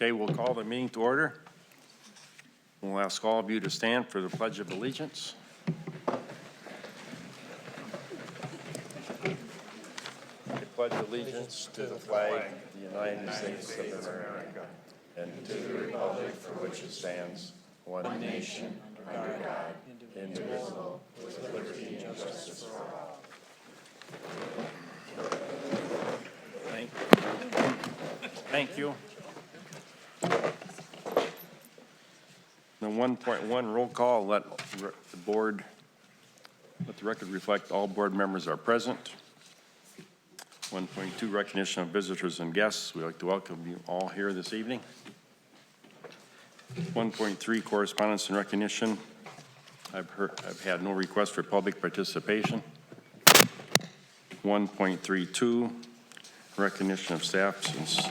Okay, we'll call the meeting to order. We'll ask all of you to stand for the Pledge of Allegiance. I pledge allegiance to the flag of the United States of America and to the republic for which it stands, one nation, under God, indivisible, with liberty and justice for all. Thank you. The 1.1 roll call, let the record reflect all board members are present. 1.2 recognition of visitors and guests. We'd like to welcome you all here this evening. 1.3 correspondence and recognition. I've had no request for public participation. 1.32 recognition of staff since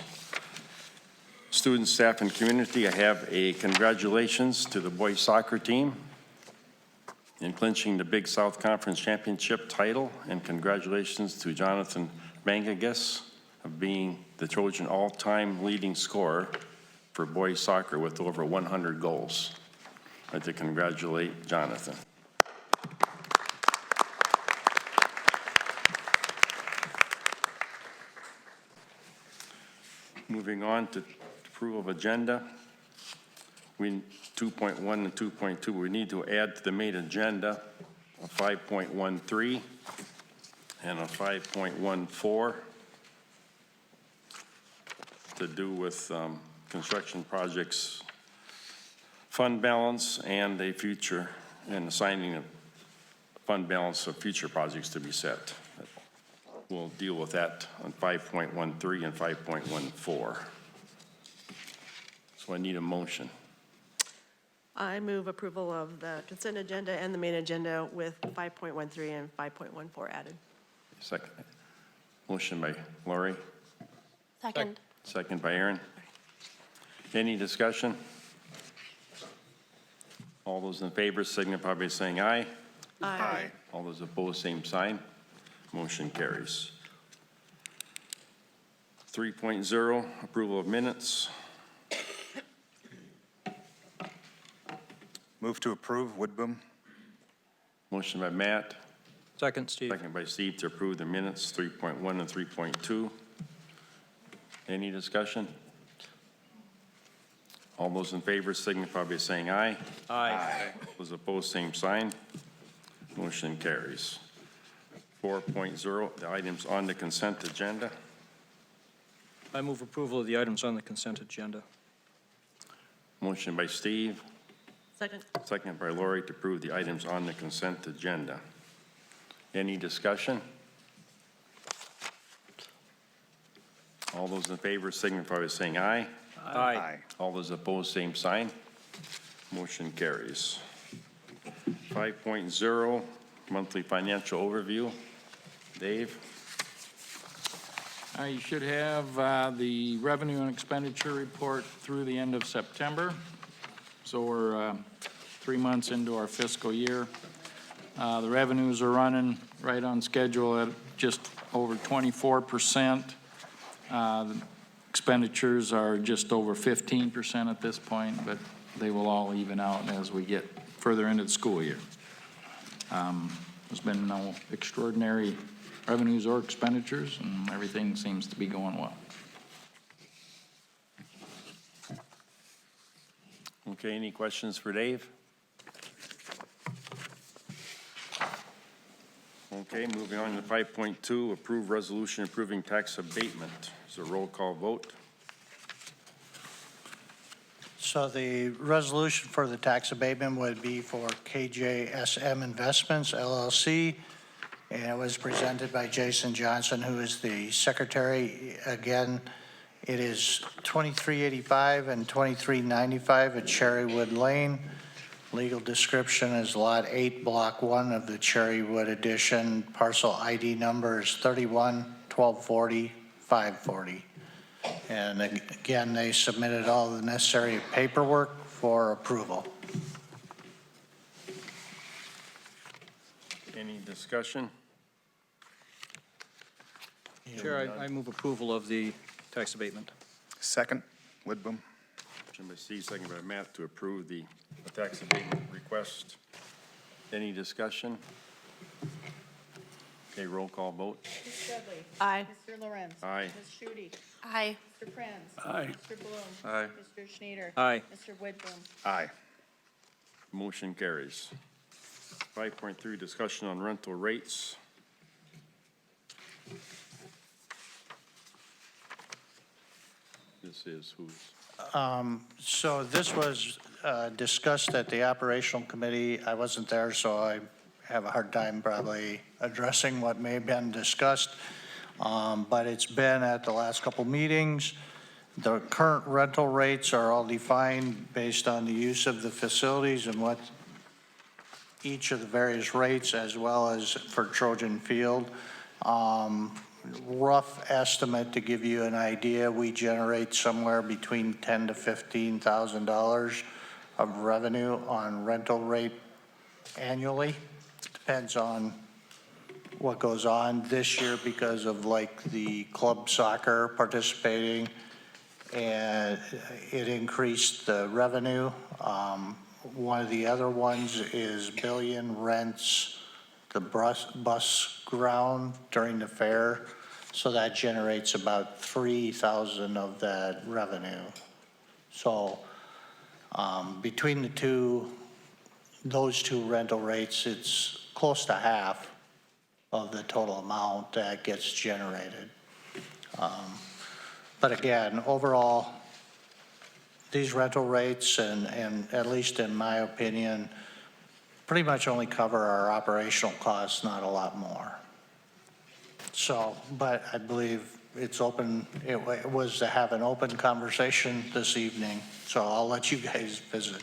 students, staff, and community. I have a congratulations to the boys soccer team in clinching the Big South Conference Championship title, and congratulations to Jonathan Bangagas of being the Trojan all-time leading scorer for boys soccer with over 100 goals. I'd like to congratulate Jonathan. Moving on to approval of agenda. 2.1 and 2.2, we need to add to the main agenda a 5.13 and a 5.14 to do with construction projects fund balance and a future and assigning a fund balance of future projects to be set. We'll deal with that on 5.13 and 5.14. So I need a motion. I move approval of the consent agenda and the main agenda with 5.13 and 5.14 added. Second. Motion by Lori. Second. Second by Aaron. Any discussion? All those in favor signify by saying aye. Aye. All those opposed, same sign. Motion carries. 3.0, approval of minutes. Move to approve, Woodboom. Motion by Matt. Second, Steve. Second by Steve to approve the minutes, 3.1 and 3.2. Any discussion? All those in favor signify by saying aye. Aye. Those opposed, same sign. Motion carries. 4.0, the items on the consent agenda. I move approval of the items on the consent agenda. Motion by Steve, Second. second by Lori to approve the items on the consent agenda. Any discussion? All those in favor signify by saying aye. Aye. All those opposed, same sign. Motion carries. 5.0, monthly financial overview. Dave? You should have the revenue and expenditure report through the end of September. So we're 3 months into our fiscal year. The revenues are running right on schedule at just over 24%. Expenditures are just over 15% at this point, but they will all even out as we get further into the school year. There's been no extraordinary revenues or expenditures, and everything seems to be going well. Okay, any questions for Dave? Okay, moving on to 5.2, approve resolution approving tax abatement. It's a roll call vote. So the resolution for the tax abatement would be for KJSM Investments LLC, and it was presented by Jason Johnson, who is the secretary. Again, it is 2385 and 2395 at Cherrywood Lane. Legal description is Lot 8, Block 1 of the Cherrywood Edition. Parcel ID number is 31-1240-540. And again, they submitted all the necessary paperwork for approval. Any discussion? Chair, I move approval of the tax abatement. Second, Woodboom. Motion by Steve, second by Matt, to approve the tax abatement request. Any discussion? Okay, roll call vote. Ms. Dudley. Aye. Mr. Lorenz. Aye. Ms. Shute. Aye. Mr. Prince. Aye. Mr. Bloom. Aye. Mr. Schneider. Aye. Mr. Whitboom. Aye. Motion carries. 5.3, discussion on rental rates. This is who's? So this was discussed at the operational committee. I wasn't there, so I have a hard time probably addressing what may have been discussed. But it's been at the last couple meetings. The current rental rates are all defined based on the use of the facilities and what each of the various rates, as well as for Trojan Field. Rough estimate to give you an idea, we generate somewhere between $10,000 to $15,000 of revenue on rental rate annually. Depends on what goes on this year because of like the club soccer participating, and it increased the revenue. One of the other ones is Billion rents the bus ground during the fair, so that generates about 3,000 of that revenue. So between the two, those two rental rates, it's close to half of the total amount that gets generated. But again, overall, these rental rates, and at least in my opinion, pretty much only cover our operational costs, not a lot more. So, but I believe it's open, it was to have an open conversation this evening, so I'll let you guys visit.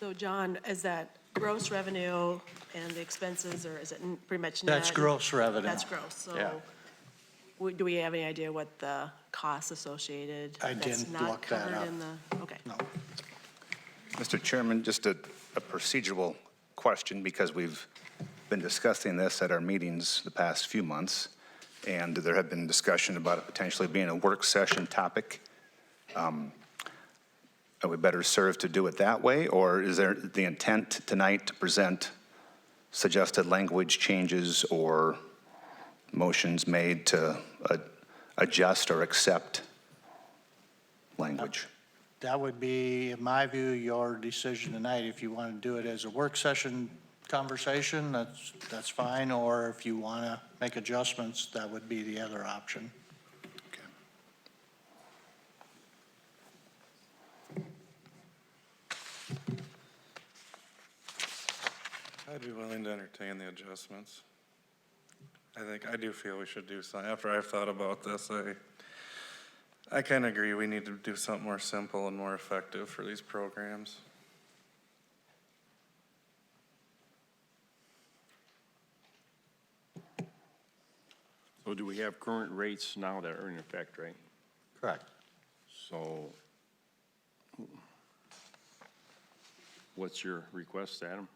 So John, is that gross revenue and the expenses, or is it pretty much net? That's gross revenue. That's gross, so Yeah. do we have any idea what the costs associated? I didn't look that up. That's not covered in the, okay. No. Mr. Chairman, just a procedural question, because we've been discussing this at our meetings the past few months, and there have been discussion about it potentially being a work session topic. Are we better served to do it that way, or is there the intent tonight to present suggested language changes or motions made to adjust or accept language? That would be, in my view, your decision tonight. If you want to do it as a work session conversation, that's fine, or if you want to make adjustments, that would be the other option. I'd be willing to entertain the adjustments. I do feel we should do something. After I've thought about this, I kind of agree we need to do something more simple and more effective for these programs. So do we have current rates now that are in effect, right? Correct. So what's your request, Adam?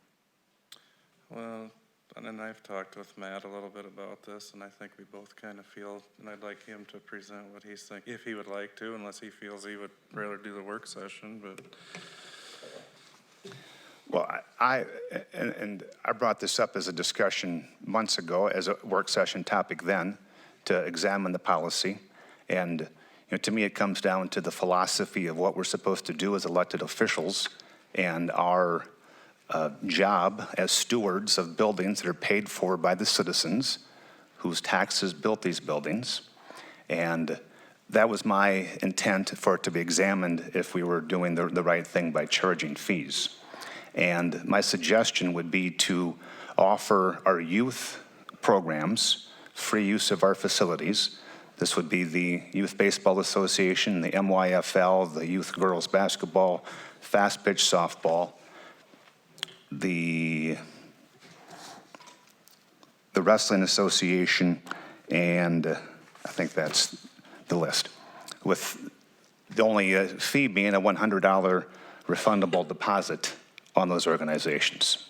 Well, and then I've talked with Matt a little bit about this, and I think we both kind of feel, and I'd like him to present what he's thinking, if he would like to, unless he feels he would rather do the work session, but. Well, I brought this up as a discussion months ago as a work session topic then to examine the policy. And to me, it comes down to the philosophy of what we're supposed to do as elected officials and our job as stewards of buildings that are paid for by the citizens whose taxes built these buildings. And that was my intent, for it to be examined if we were doing the right thing by charging fees. And my suggestion would be to offer our youth programs free use of our facilities. This would be the Youth Baseball Association, the MYFL, the Youth Girls Basketball, Fast Pitch Softball, the Wrestling Association, and I think that's the list, with the only fee being a $100 refundable deposit on those organizations.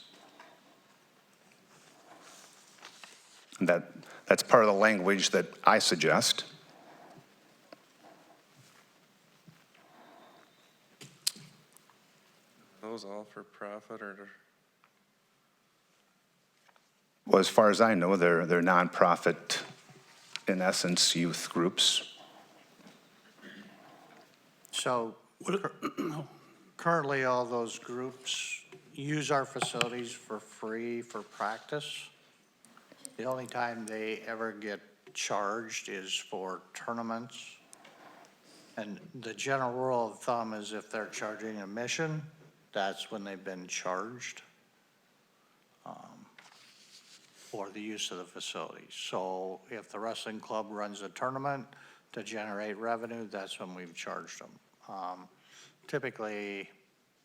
And that's part of the language that I suggest. those all for profit or? Well, as far as I know, they're nonprofit, in essence, youth groups. So currently, all those groups use our facilities for free for practice. The only time they ever get charged is for tournaments. And the general rule of thumb is if they're charging admission, that's when they've been charged for the use of the facilities. So if the wrestling club runs a tournament to generate revenue, that's when we've charged them. Typically,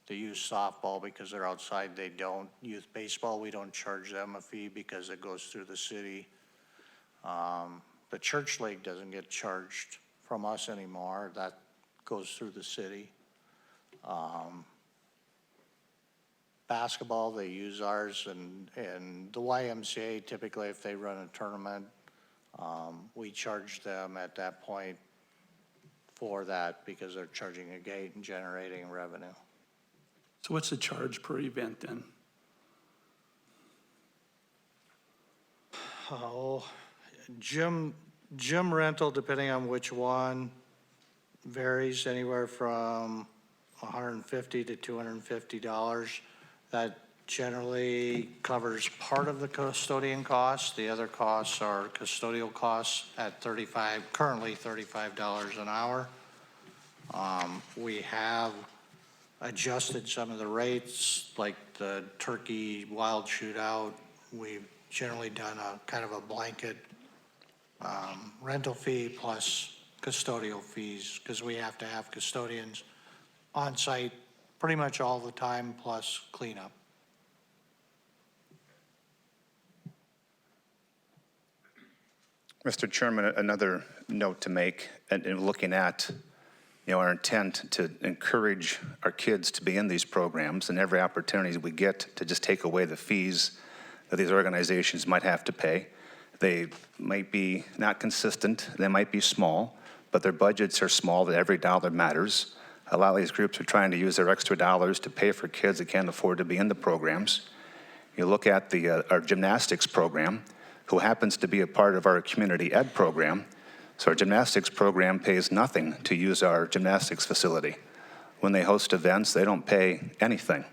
the youth softball, because they're outside, they don't. Youth baseball, we don't charge them a fee because it goes through the city. The church league doesn't get charged from us anymore. That goes through the city. Basketball, they use ours, and the YMCA, typically if they run a tournament, we charge them at that point for that because they're charging a gate and generating revenue. So what's the charge per event then? Oh, gym rental, depending on which one, varies anywhere from $150 to $250. That generally covers part of the custodian costs. The other costs are custodial costs at currently $35 an hour. We have adjusted some of the rates, like the turkey wild shootout. We've generally done a kind of a blanket rental fee plus custodial fees, because we have to have custodians on site pretty much all the time, plus cleanup. Mr. Chairman, another note to make, and looking at, our intent to encourage our kids to be in these programs, and every opportunity we get to just take away the fees that these organizations might have to pay. They might be not consistent, they might be small, but their budgets are small, that every dollar matters. A lot of these groups are trying to use their extra dollars to pay for kids that can't afford to be in the programs. You look at our gymnastics program, who happens to be a part of our community ed program. So our gymnastics program pays nothing to use our gymnastics facility. When they host events, they don't pay anything,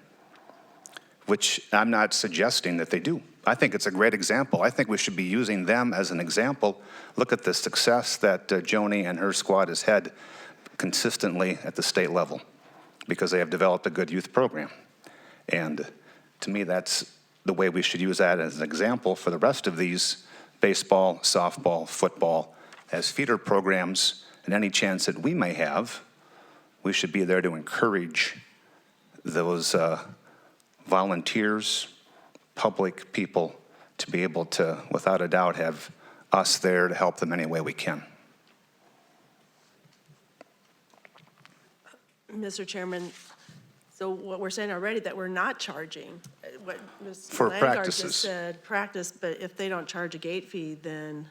which I'm not suggesting that they do. I think it's a great example. I think we should be using them as an example. Look at the success that Joni and her squad has had consistently at the state level, because they have developed a good youth program. And to me, that's the way we should use that as an example for the rest of these baseball, softball, football, as feeder programs, and any chance that we may have, we should be there to encourage those volunteers, public people, to be able to, without a doubt, have us there to help them any way we can. Mr. Chairman, so what we're saying already, that we're not charging, what Ms. For Landgard practices. just said, practice, but if they don't charge a gate fee, then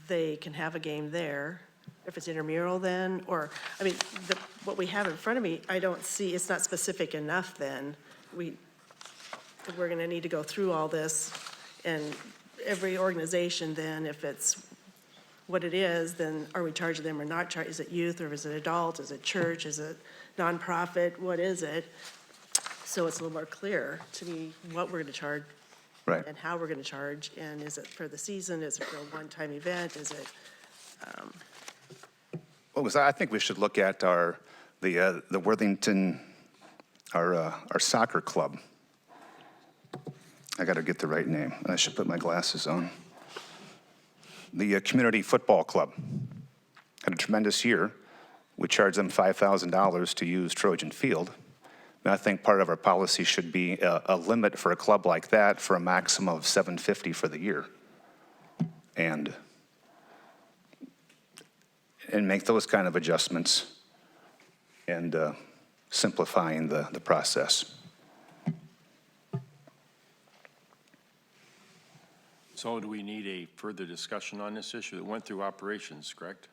they can have a game there. If it's intramural then, or, I mean, what we have in front of me, I don't see, it's not specific enough then. We're gonna need to go through all this, and every organization then, if it's what it is, then are we charging them or not charging? Is it youth, or is it adult? Is it church? Is it nonprofit? What is it? So it's a little more clear to me what we're gonna charge. Right. And how we're gonna charge, and is it for the season? Is it for a one-time event? Is it, I think we should look at the Worthington, our soccer club. I got to get the right name. I should put my glasses on. The community football club had a tremendous year. We charged them $5,000 to use Trojan Field. And I think part of our policy should be a limit for a club like that for a maximum of $750 for the year. And make those kind of adjustments and simplifying the process. So do we need a further discussion on this issue? It went through operations, correct?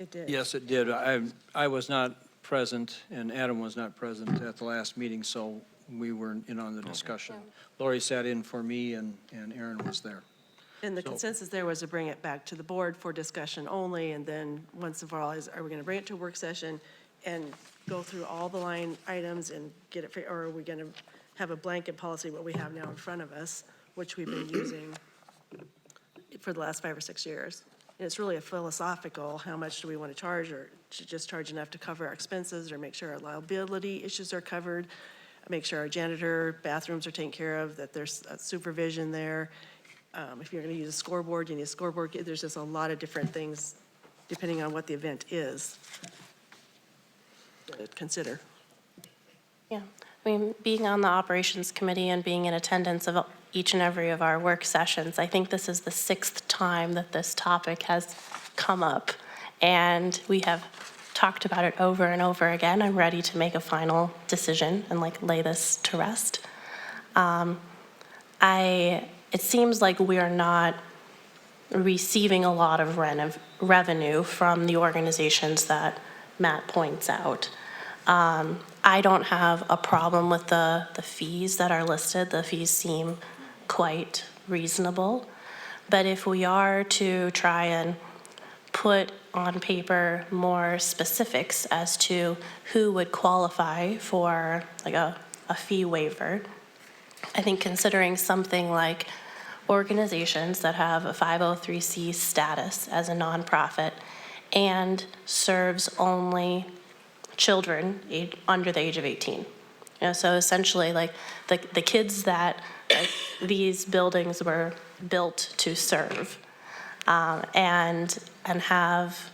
it did? Yes, it did. I was not present, and Adam was not present at the last meeting, so we weren't in on the discussion. Lori sat in for me, and Aaron was there. And the So- consensus there was to bring it back to the board for discussion only, and then once and for all, are we going to bring it to a work session and go through all the line items and get it, or are we going to have a blanket policy, what we have now in front of us, which we've been using for the last 5 or 6 years? And it's really a philosophical, how much do we want to charge, or to just charge enough to cover our expenses, or make sure our liability issues are covered, make sure our janitor, bathrooms are taken care of, that there's supervision there. If you're going to use a scoreboard, you need a scoreboard. There's just a lot of different things, depending on what the event is, to consider. Yeah, I mean, being on the operations committee and being in attendance of each and every of our work sessions, I think this is the 6th time that this topic has come up, and we have talked about it over and over again. I'm ready to make a final decision and lay this to rest. It seems like we are not receiving a lot of revenue from the organizations that Matt points out. I don't have a problem with the fees that are listed. The fees seem quite reasonable. But if we are to try and put on paper more specifics as to who would qualify for a fee waiver, I think considering something like organizations that have a 503c status as a nonprofit and serves only children under the age of 18. So essentially, the kids that these buildings were built to serve, and have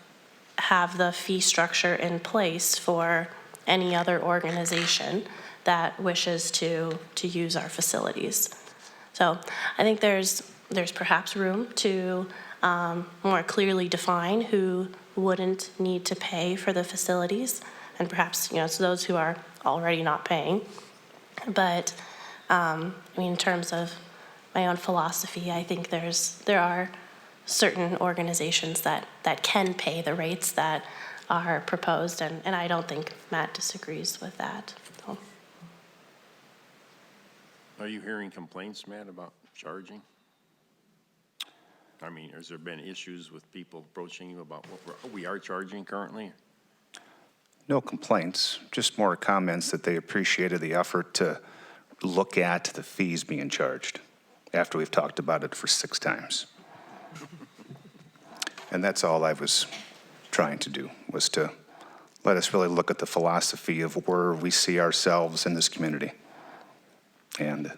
the fee structure in place for any other organization that wishes to use our facilities. So I think there's perhaps room to more clearly define who wouldn't need to pay for the facilities, and perhaps, it's those who are already not paying. But in terms of my own philosophy, I think there are certain organizations that can pay the rates that are proposed, and I don't think Matt disagrees with that. So. Are you hearing complaints, Matt, about charging? I mean, has there been issues with people approaching you about what we are charging currently? No complaints, just more comments that they appreciated the effort to look at the fees being charged after we've talked about it for 6 times. And that's all I was trying to do, was to let us really look at the philosophy of where we see ourselves in this community. And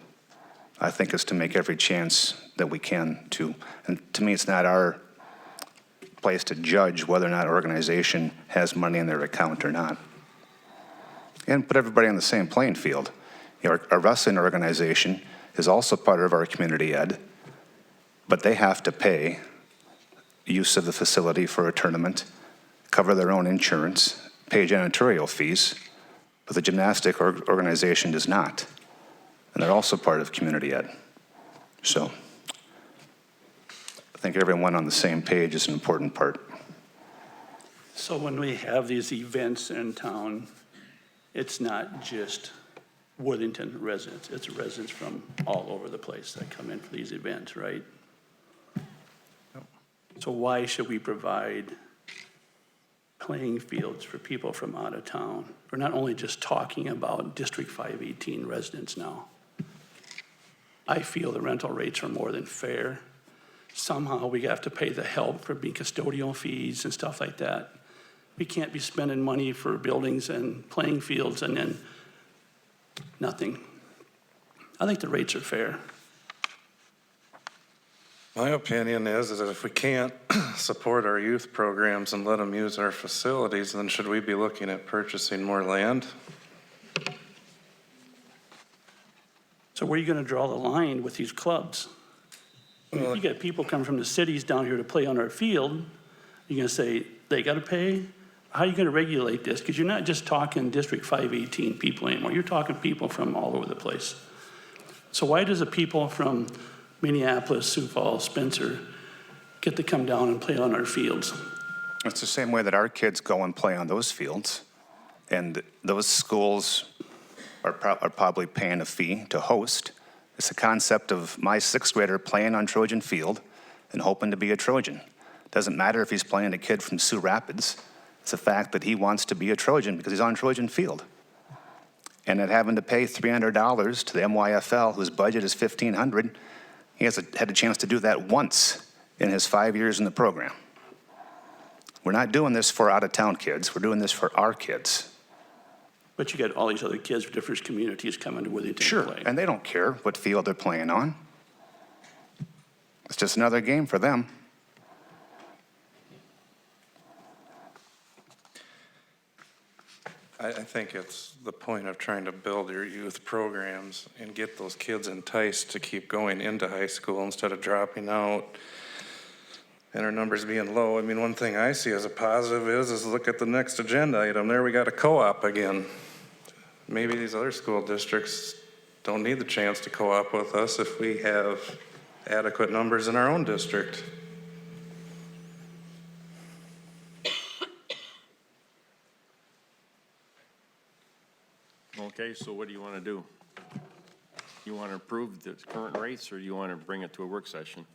I think it's to make every chance that we can to, and to me, it's not our place to judge whether or not an organization has money in their account or not. And put everybody on the same playing field. Our wrestling organization is also part of our community ed, but they have to pay use of the facility for a tournament, cover their own insurance, pay janitorial fees, but the gymnastic organization does not. And they're also part of community ed. So I think everyone on the same page is an important part. So when we have these events in town, it's not just Worthington residents, it's residents from all over the place that come in for these events, right? So why should we provide playing fields for people from out of town? We're not only just talking about District 518 residents now. I feel the rental rates are more than fair. Somehow we have to pay the help for being custodial fees and stuff like that. We can't be spending money for buildings and playing fields and then nothing. I think the rates are fair. My opinion is that if we can't support our youth programs and let them use our facilities, then should we be looking at purchasing more land? So where are you gonna draw the line with these clubs? I mean, if you got people coming from the cities down here to play on our field, you're gonna say they gotta pay? How are you gonna regulate this? Because you're not just talking District 518 people anymore. You're talking people from all over the place. So why does the people from Minneapolis, Sioux Falls, Spencer get to come down and play on our fields? It's the same way that our kids go and play on those fields. And those schools are probably paying a fee to host. It's the concept of my sixth grader playing on Trojan Field and hoping to be a Trojan. Doesn't matter if he's playing a kid from Sioux Rapids. It's the fact that he wants to be a Trojan because he's on Trojan Field. And at having to pay $300 to the MYFL, whose budget is $1,500, he had a chance to do that once in his 5 years in the program. We're not doing this for out-of-town kids. We're doing this for our kids. But you got all these other kids from different communities coming to Worthington to play. And they don't care what field they're playing on. It's just another game for them. I think it's the point of trying to build your youth programs and get those kids enticed to keep going into high school instead of dropping out and our numbers being low. I mean, one thing I see as a positive is look at the next agenda item. There we got a co-op again. Maybe these other school districts don't need the chance to co-op with us if we have adequate numbers in our own district. Okay, so what do you want to do? You want to approve the current rates, or do you want to bring it to a work session?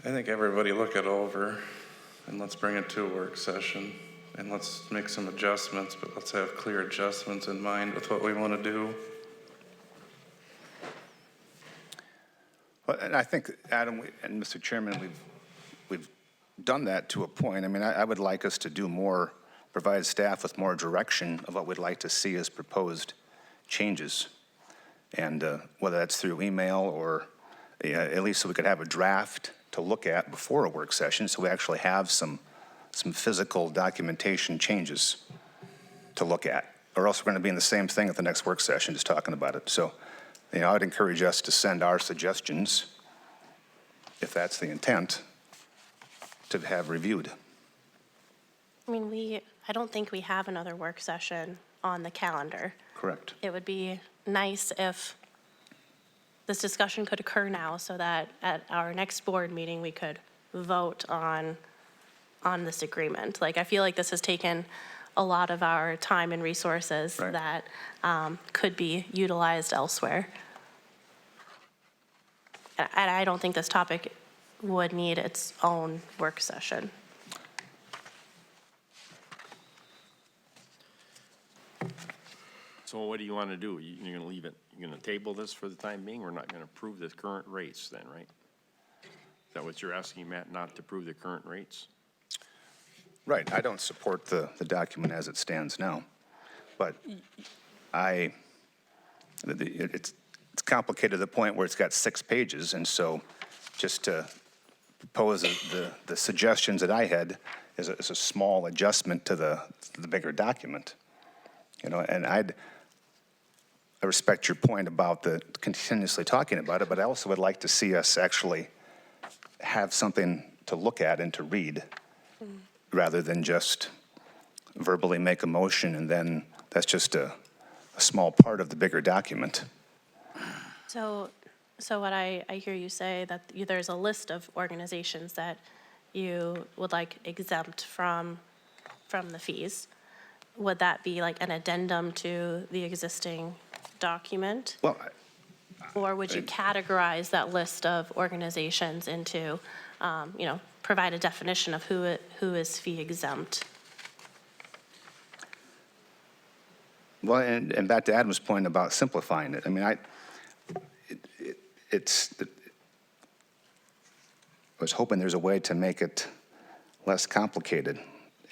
I think everybody look it over and let's bring it to a work session and let's make some adjustments, but let's have clear adjustments in mind with what we want to do. Well, and I think, Adam and Mr. Chairman, we've done that to a point. I mean, I would like us to do more, provide staff with more direction of what we'd like to see as proposed changes. And whether that's through email or at least so we could have a draft to look at before a work session, so we actually have some physical documentation changes to look at. Or else we're going to be in the same thing at the next work session, just talking about it. So, I would encourage us to send our suggestions, if that's the intent, to have reviewed. I mean, I don't think we have another work session on the calendar. Correct. It would be nice if this discussion could occur now so that at our next board meeting, we could vote on this agreement. Like, I feel like this has taken a lot of our time and resources Right. that could be utilized elsewhere. And I don't think this topic would need its own work session. So what do you want to do? You're going to leave it, you're going to table this for the time being? We're not going to approve the current rates then, right? Is that what you're asking, Matt, not to approve the current rates? Right. I don't support the document as it stands now. But it's complicated to the point where it's got 6 pages. And so just to propose the suggestions that I had is a small adjustment to the bigger document. And I respect your point about the continuously talking about it, but I also would like to see us actually have something to look at and to read rather than just verbally make a motion and then that's just a small part of the bigger document. So what I hear you say, that there's a list of organizations that you would like exempt from the fees. Would that be like an addendum to the existing document? Well, Or would you categorize that list of organizations into, provide a definition of who is fee exempt? well, and back to Adam's point about simplifying it. I mean, I was hoping there's a way to make it less complicated.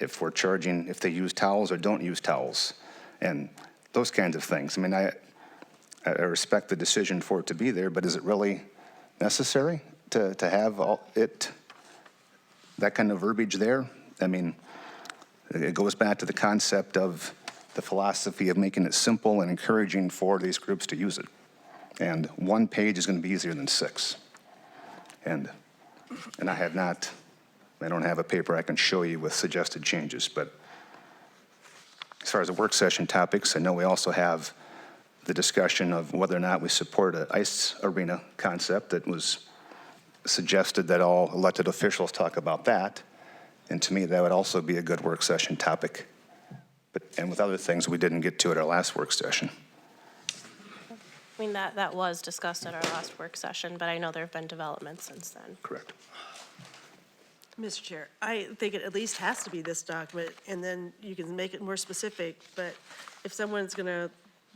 If we're charging, if they use towels or don't use towels, and those kinds of things. I mean, I respect the decision for it to be there, but is it really necessary to have that kind of verbiage there? I mean, it goes back to the concept of the philosophy of making it simple and encouraging for these groups to use it. And 1 page is going to be easier than 6. And I don't have a paper I can show you with suggested changes, but as far as the work session topics, I know we also have the discussion of whether or not we support an ice arena concept that was suggested that all elected officials talk about that. And to me, that would also be a good work session topic. And with other things we didn't get to at our last work session. I mean, that was discussed at our last work session, but I know there have been developments since then. Correct. Mr. Chair, I think it at least has to be this document, and then you can make it more specific, but if someone's going to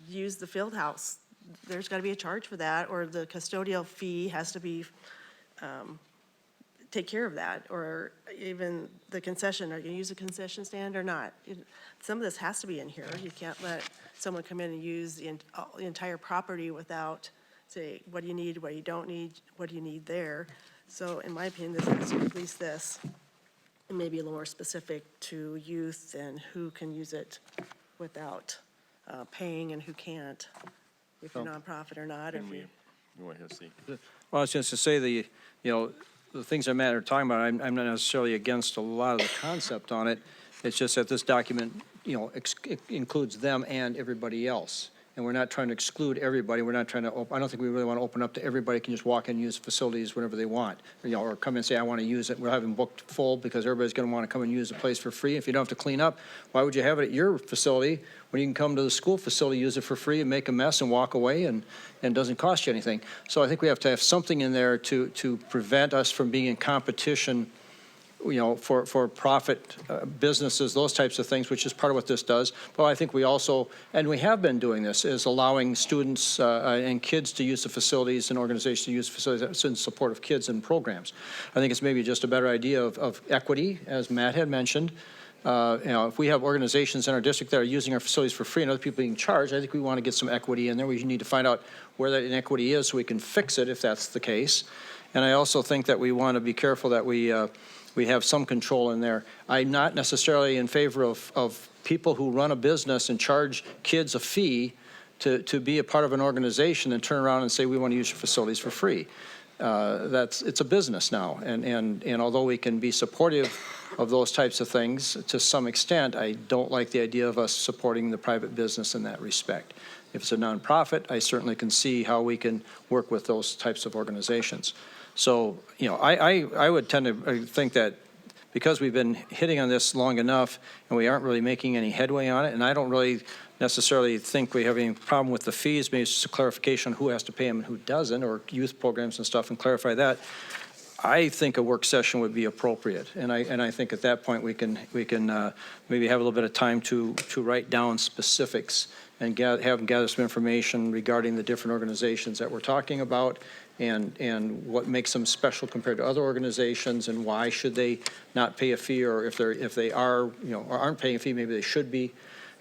use the field house, there's got to be a charge for that, or the custodial fee has to be, take care of that, or even the concession, are you going to use a concession stand or not? Some of this has to be in here. You can't let someone come in and use the entire property without, say, what do you need, what you don't need, what do you need there? So in my opinion, this has to be at least this, and maybe a little more specific to youth and who can use it without paying and who can't, if you're nonprofit or not, or if you. Go ahead, Steve. Well, I was just to say the things that Matt are talking about, I'm not necessarily against a lot of the concept on it. It's just that this document, includes them and everybody else. And we're not trying to exclude everybody. We're not trying to, I don't think we really want to open up to everybody can just walk in and use facilities whenever they want. Or come and say, I want to use it. We'll have them booked full because everybody's going to want to come and use the place for free. If you don't have to clean up, why would you have it at your facility when you can come to the school facility, use it for free and make a mess and walk away and it doesn't cost you anything? So I think we have to have something in there to prevent us from being in competition for profit businesses, those types of things, which is part of what this does. But I think we also, and we have been doing this, is allowing students and kids to use the facilities and organizations to use facilities that's in support of kids and programs. I think it's maybe just a better idea of equity, as Matt had mentioned. If we have organizations in our district that are using our facilities for free and other people being charged, I think we want to get some equity in there. We need to find out where that inequity is so we can fix it if that's the case. And I also think that we want to be careful that we have some control in there. I'm not necessarily in favor of people who run a business and charge kids a fee to be a part of an organization and turn around and say, we want to use your facilities for free. It's a business now. And although we can be supportive of those types of things to some extent, I don't like the idea of us supporting the private business in that respect. If it's a nonprofit, I certainly can see how we can work with those types of organizations. So, I would tend to think that because we've been hitting on this long enough and we aren't really making any headway on it, and I don't really necessarily think we have any problem with the fees, maybe it's just a clarification on who has to pay them and who doesn't, or youth programs and stuff, and clarify that. I think a work session would be appropriate, and I think at that point we can maybe have a little bit of time to write down specifics and have them gather some information regarding the different organizations that we're talking about, and what makes them special compared to other organizations, and why should they not pay a fee, or if they are or aren't paying a fee, maybe they should be.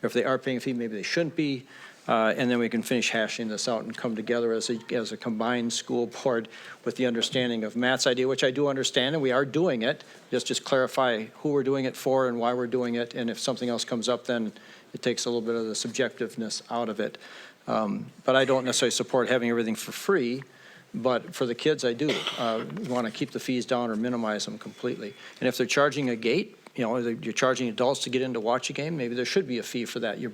Or if they are paying a fee, maybe they shouldn't be. And then we can finish hashing this out and come together as a combined school board with the understanding of Matt's idea, which I do understand, and we are doing it. Just clarify who we're doing it for and why we're doing it, and if something else comes up, then it takes a little bit of the subjectiveness out of it. But I don't necessarily support having everything for free, but for the kids, I do want to keep the fees down or minimize them completely. And if they're charging a gate, you're charging adults to get in to watch a game, maybe there should be a fee for that. You're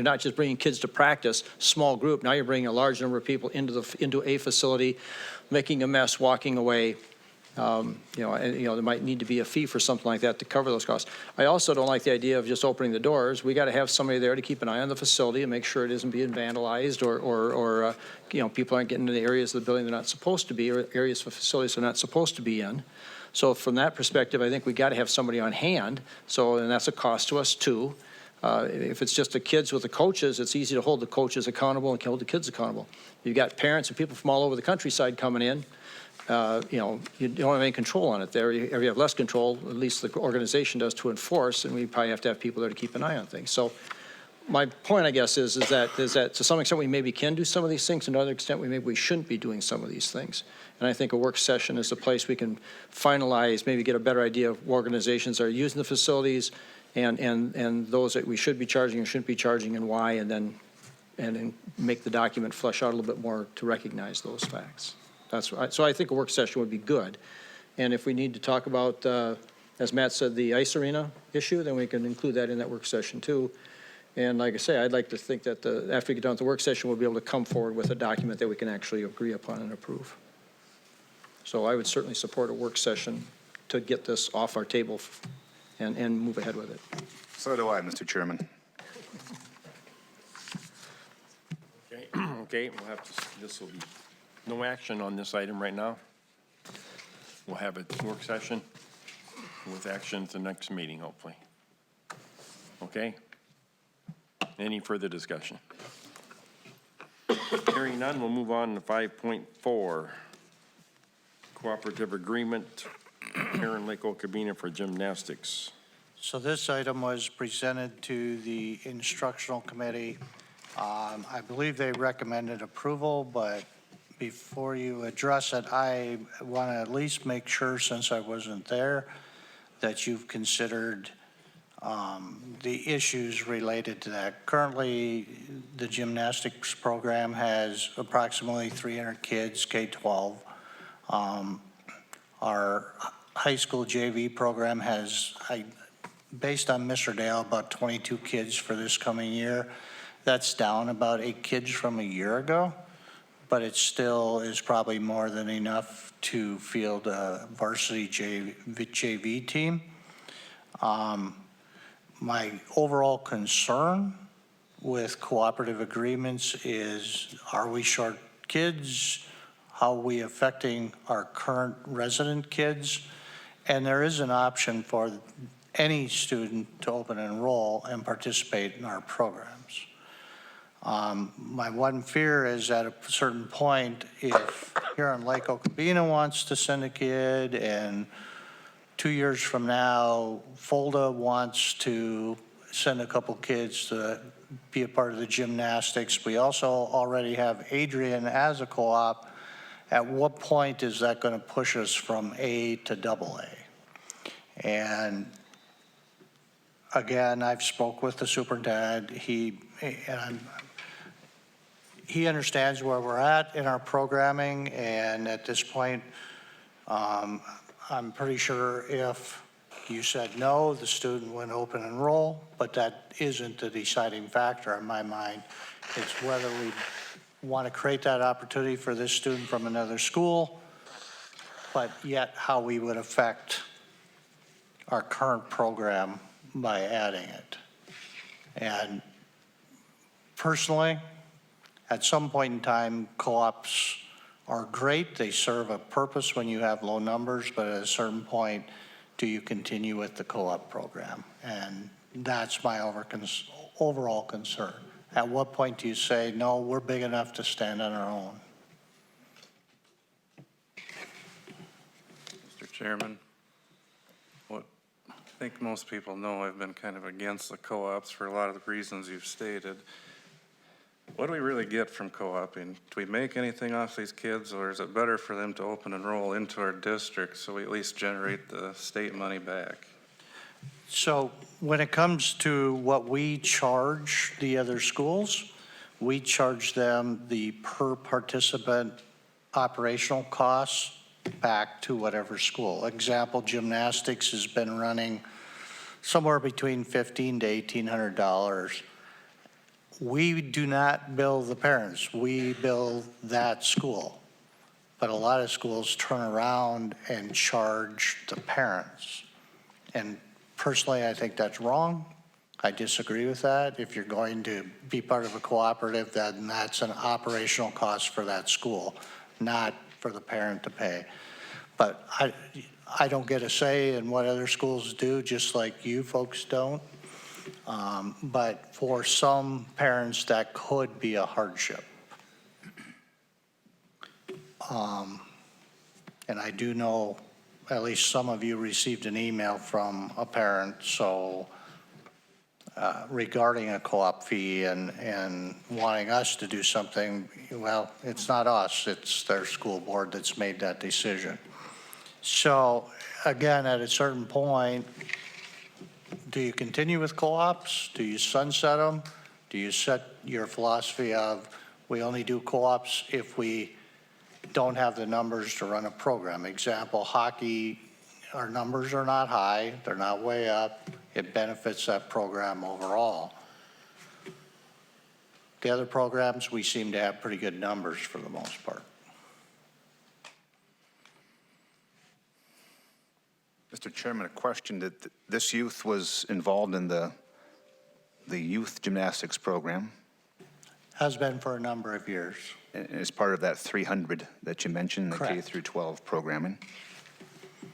not just bringing kids to practice, small group, now you're bringing a large number of people into a facility, making a mess, walking away. There might need to be a fee for something like that to cover those costs. I also don't like the idea of just opening the doors. We got to have somebody there to keep an eye on the facility and make sure it isn't being vandalized, or people aren't getting into the areas of the building they're not supposed to be, or areas of facilities they're not supposed to be in. So from that perspective, I think we got to have somebody on hand. And that's a cost to us too. If it's just the kids with the coaches, it's easy to hold the coaches accountable and hold the kids accountable. You've got parents and people from all over the countryside coming in. You don't have any control on it there. You have less control, at least the organization does, to enforce, and we probably have to have people there to keep an eye on things. So my point, I guess, is that to some extent we maybe can do some of these things, and to another extent we shouldn't be doing some of these things. And I think a work session is the place we can finalize, maybe get a better idea of what organizations are using the facilities, and those that we should be charging or shouldn't be charging, and why, and then make the document flesh out a little bit more to recognize those facts. So I think a work session would be good. And if we need to talk about, as Matt said, the ice arena issue, then we can include that in that work session too. And like I say, I'd like to think that after we get done with the work session, we'll be able to come forward with a document that we can actually agree upon and approve. So I would certainly support a work session to get this off our table and move ahead with it. So do I, Mr. Chairman. Okay, okay, we'll have to, this will be, no action on this item right now. We'll have a work session with action at the next meeting, hopefully. Okay? Any further discussion? Hearing none, we'll move on to 5.4. Cooperative agreement, Karen Lake Okabena for gymnastics. So this item was presented to the instructional committee. I believe they recommended approval, but before you address it, I want to at least make sure, since I wasn't there, that you've considered the issues related to that. Currently, the gymnastics program has approximately 300 kids, K-12. Our high school JV program has, based on Mr. Dale, about 22 kids for this coming year. That's down about 8 kids from a year ago, but it still is probably more than enough to field a varsity JV team. My overall concern with cooperative agreements is, are we short kids? How are we affecting our current resident kids? And there is an option for any student to open and enroll and participate in our programs. My one fear is at a certain point, if here on Lake Okabena wants to send a kid and 2 years from now, Fulda wants to send a couple kids to be a part of the gymnastics. We also already have Adrian as a co-op. At what point is that going to push us from A to AA? And again, I've spoke with the superintendent. He understands where we're at in our programming, and at this point, I'm pretty sure if you said no, the student wouldn't open enroll, but that isn't the deciding factor in my mind. It's whether we want to create that opportunity for this student from another school, but yet how we would affect our current program by adding it. And personally, at some point in time, co-ops are great. They serve a purpose when you have low numbers, but at a certain point, do you continue with the co-op program? And that's my overall concern. At what point do you say, no, we're big enough to stand on our own? Mr. Chairman, what I think most people know, I've been kind of against the co-ops for a lot of the reasons you've stated. What do we really get from co-oping? Do we make anything off these kids, or is it better for them to open and roll into our district so we at least generate the state money back? So when it comes to what we charge the other schools, we charge them the per participant operational costs back to whatever school. Example, gymnastics has been running somewhere between $1,500 to $1,800. We do not bill the parents, we bill that school. But a lot of schools turn around and charge the parents. And personally, I think that's wrong. I disagree with that. If you're going to be part of a cooperative, then that's an operational cost for that school, not for the parent to pay. But I don't get a say in what other schools do, just like you folks don't. But for some parents, that could be a hardship. And I do know at least some of you received an email from a parent, so regarding a co-op fee and wanting us to do something. Well, it's not us, it's their school board that's made that decision. So again, at a certain point, do you continue with co-ops? Do you sunset them? Do you set your philosophy of we only do co-ops if we don't have the numbers to run a program? Example, hockey, our numbers are not high, they're not way up. It benefits that program overall. The other programs, we seem to have pretty good numbers for the most part. Mr. Chairman, a question that this youth was involved in the youth gymnastics program Has been for a number of years. and as part of that 300 that you mentioned, the K Correct. through 12 programming. I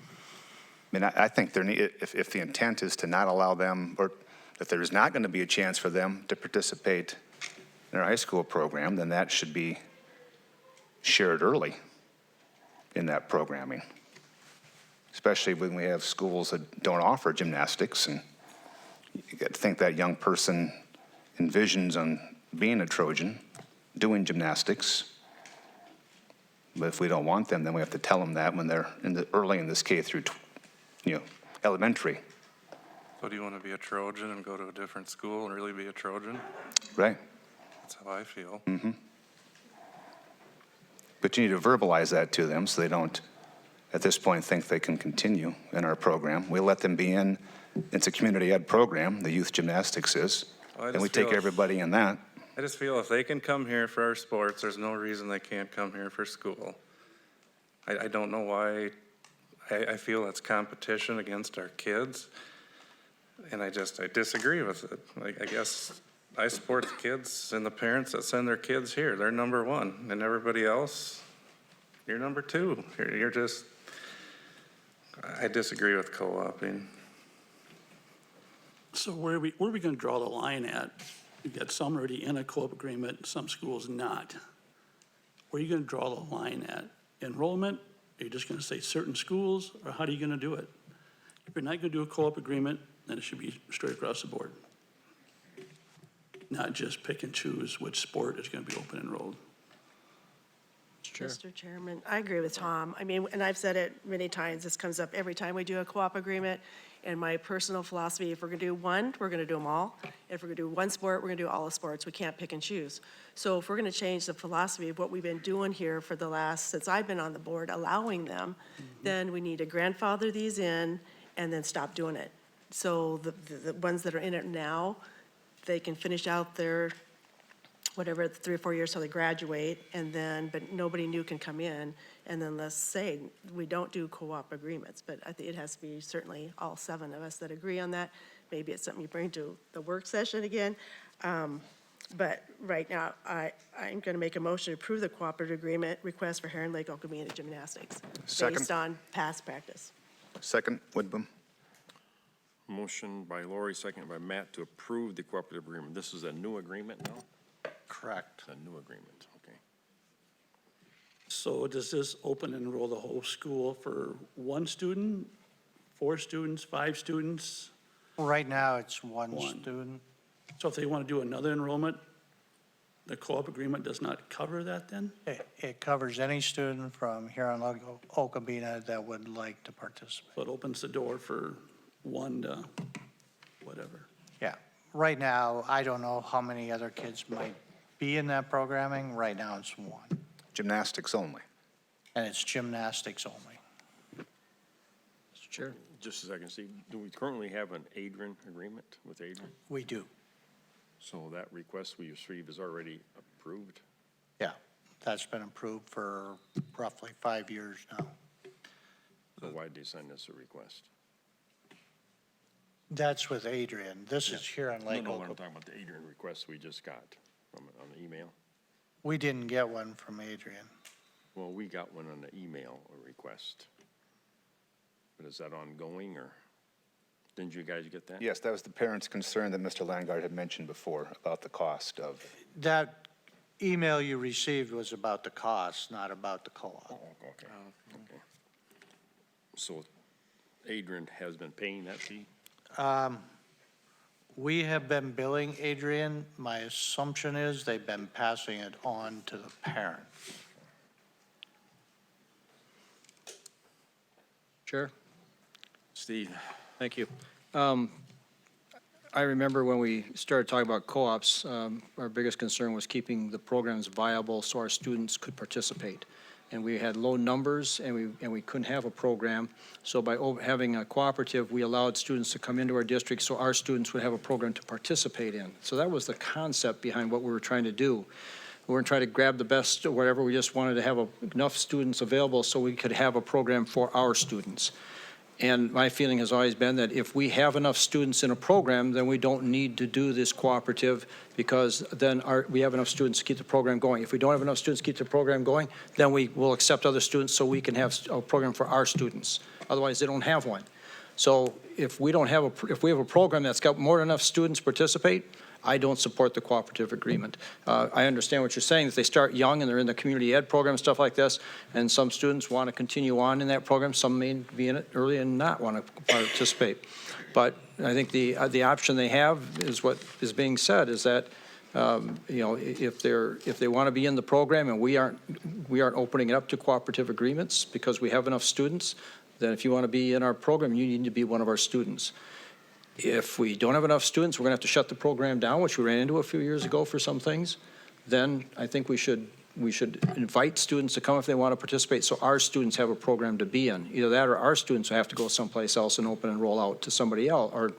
mean, I think if the intent is to not allow them, or if there is not going to be a chance for them to participate in our high school program, then that should be shared early in that programming, especially when we have schools that don't offer gymnastics. And you got to think that young person envisions on being a Trojan, doing gymnastics. But if we don't want them, then we have to tell them that when they're early in this K through, elementary, So do you want to be a Trojan and go to a different school and really be a Trojan? right? That's how I feel. But you need to verbalize that to them so they don't, at this point, think they can continue in our program. We let them be in, it's a community ed program, the youth gymnastics is, Well, I and we just feel take everybody in that. I just feel if they can come here for our sports, there's no reason they can't come here for school. I don't know why, I feel it's competition against our kids, and I disagree with it. Like, I guess I support the kids and the parents that send their kids here. They're number one, and everybody else, you're number two. You're just, I disagree with co-oping. So where are we going to draw the line at? You've got some already in a co-op agreement, some schools not. Where are you going to draw the line at? Enrollment? Are you just going to say certain schools, or how are you going to do it? If you're not going to do a co-op agreement, then it should be straight across the board. Not just pick and choose which sport is going to be open enrolled. Mr. Chairman, I agree with Tom. I mean, and I've said it many times, this comes up every time we do a co-op agreement. And my personal philosophy, if we're gonna do one, we're gonna do them all. If we're gonna do one sport, we're gonna do all the sports. We can't pick and choose. So if we're gonna change the philosophy of what we've been doing here for the last, since I've been on the board, allowing them, then we need to grandfather these in and then stop doing it. So the ones that are in it now, they can finish out their, whatever, 3 or 4 years till they graduate, and then, but nobody new can come in. And then let's say, we don't do co-op agreements, but I think it has to be certainly all 7 of us that agree on that. Maybe it's something you bring to the work session again. But right now, I'm going to make a motion to approve the cooperative agreement request for Heron Lake Okamina Gymnastics Second. based on past practice. Second, Woodbury. Motion by Lori, second by Matt to approve the cooperative agreement. This is a new agreement now? Correct. It's a new agreement, okay. So does this open enroll the whole school for 1 student, 4 students, 5 students? Right now, it's one One. student. So if they want to do another enrollment, the co-op agreement does not cover that then? It covers any student from here on Okabena that would like to participate. So it opens the door for 1 to whatever. Yeah. Right now, I don't know how many other kids might be in that programming. Right now, it's 1. Gymnastics only. And it's gymnastics only. Mr. Chair? Just a second, Steve, do we currently have an Adrian agreement with Adrian? We do. So that request we received is already approved? Yeah. That's been approved for roughly 5 years now. So why did they send us a request? That's with Adrian. This is here on Lake No, I'm Okabena. talking about the Adrian request we just got from, on the email. We didn't get one from Adrian. Well, we got one on the email, a request. But is that ongoing, or didn't you guys get that? Yes, that was the parents' concern that Mr. Landgard had mentioned before about the cost of. That email you received was about the cost, not about the co-op. Oh, okay, okay. So Adrian has been paying that fee? We have been billing Adrian. My assumption is they've been passing it on to the parent. Chair? Steve? Thank you. I remember when we started talking about co-ops, our biggest concern was keeping the programs viable so our students could participate. And we had low numbers, and we couldn't have a program. So by having a cooperative, we allowed students to come into our district so our students would have a program to participate in. So that was the concept behind what we were trying to do. We weren't trying to grab the best or whatever. We just wanted to have enough students available so we could have a program for our students. And my feeling has always been that if we have enough students in a program, then we don't need to do this cooperative, because then we have enough students to keep the program going. If we don't have enough students to keep the program going, then we will accept other students so we can have a program for our students. Otherwise, they don't have one. So if we have a program that's got more than enough students participate, I don't support the cooperative agreement. I understand what you're saying, that they start young and they're in the community ed program, stuff like this, and some students want to continue on in that program. Some may be in it early and not want to participate. But I think the option they have is what is being said, is that if they want to be in the program and we aren't opening it up to cooperative agreements because we have enough students, then if you want to be in our program, you need to be one of our students. If we don't have enough students, we're going to have to shut the program down, which we ran into a few years ago for some things. Then I think we should invite students to come if they want to participate, so our students have a program to be in. Either that or our students have to go someplace else and open and roll out to somebody else, or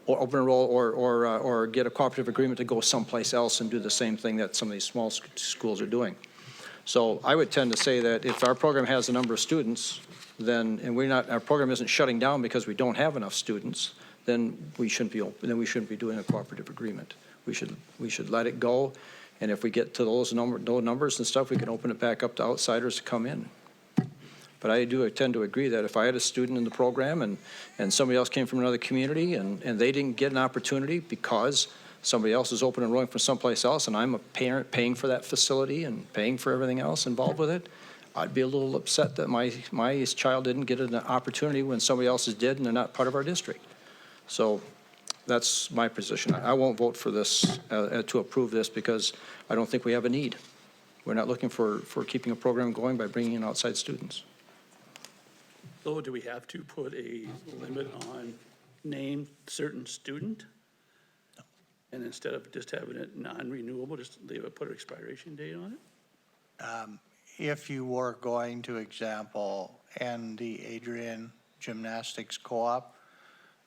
open and roll, or get a cooperative agreement to go someplace else and do the same thing that some of these small schools are doing. So I would tend to say that if our program has a number of students, then, and our program isn't shutting down because we don't have enough students, then we shouldn't be open, then we shouldn't be doing a cooperative agreement. We should let it go, and if we get to those numbers and stuff, we can open it back up to outsiders to come in. But I tend to agree that if I had a student in the program and somebody else came from another community and they didn't get an opportunity because somebody else is open and rolling from someplace else, and I'm a parent paying for that facility and paying for everything else involved with it, I'd be a little upset that my child didn't get an opportunity when somebody else's did and they're not part of our district. So that's my position. I won't vote for this, to approve this, because I don't think we have a need. We're not looking for keeping a program going by bringing in outside students. So do we have to put a limit on name certain student? No. And instead of just having it non-renewable, just put an expiration date on it? If you were going to example, and the Adrian Gymnastics Co-op,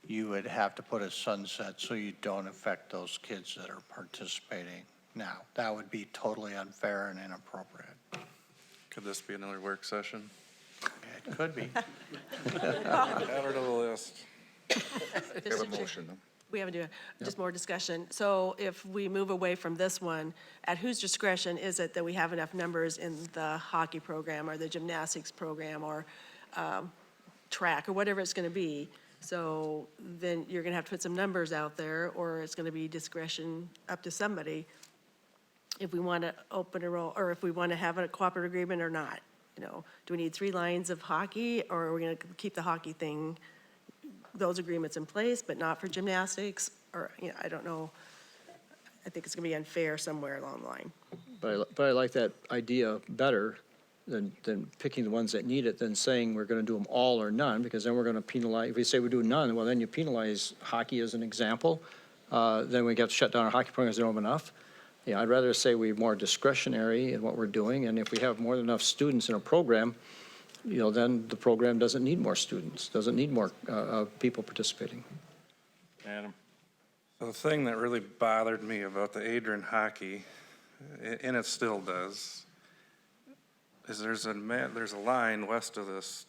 you would have to put a sunset so you don't affect those kids that are participating now. That would be totally unfair and inappropriate. Could this be another work session? It could be. Add her to the list. We haven't done, just more discussion. So if we move away from this one, at whose discretion is it that we have enough numbers in the hockey program or the gymnastics program or track or whatever it's going to be? So then you're going to have to put some numbers out there, or it's going to be discretion up to somebody if we want to open a roll, or if we want to have a cooperative agreement or not. Do we need 3 lines of hockey, or are we going to keep the hockey thing, those agreements in place, but not for gymnastics? Or, I don't know. I think it's going to be unfair somewhere along the line. But I like that idea better than picking the ones that need it, than saying we're going to do them all or none, because then we're going to penalize. If we say we do none, well, then you penalize hockey as an example. Then we have to shut down our hockey programs that don't have enough. I'd rather say we're more discretionary in what we're doing, and if we have more than enough students in a program, then the program doesn't need more students, doesn't need more people participating. Adam? So the thing that really bothered me about the Adrian hockey, and it still does, is there's a line west of this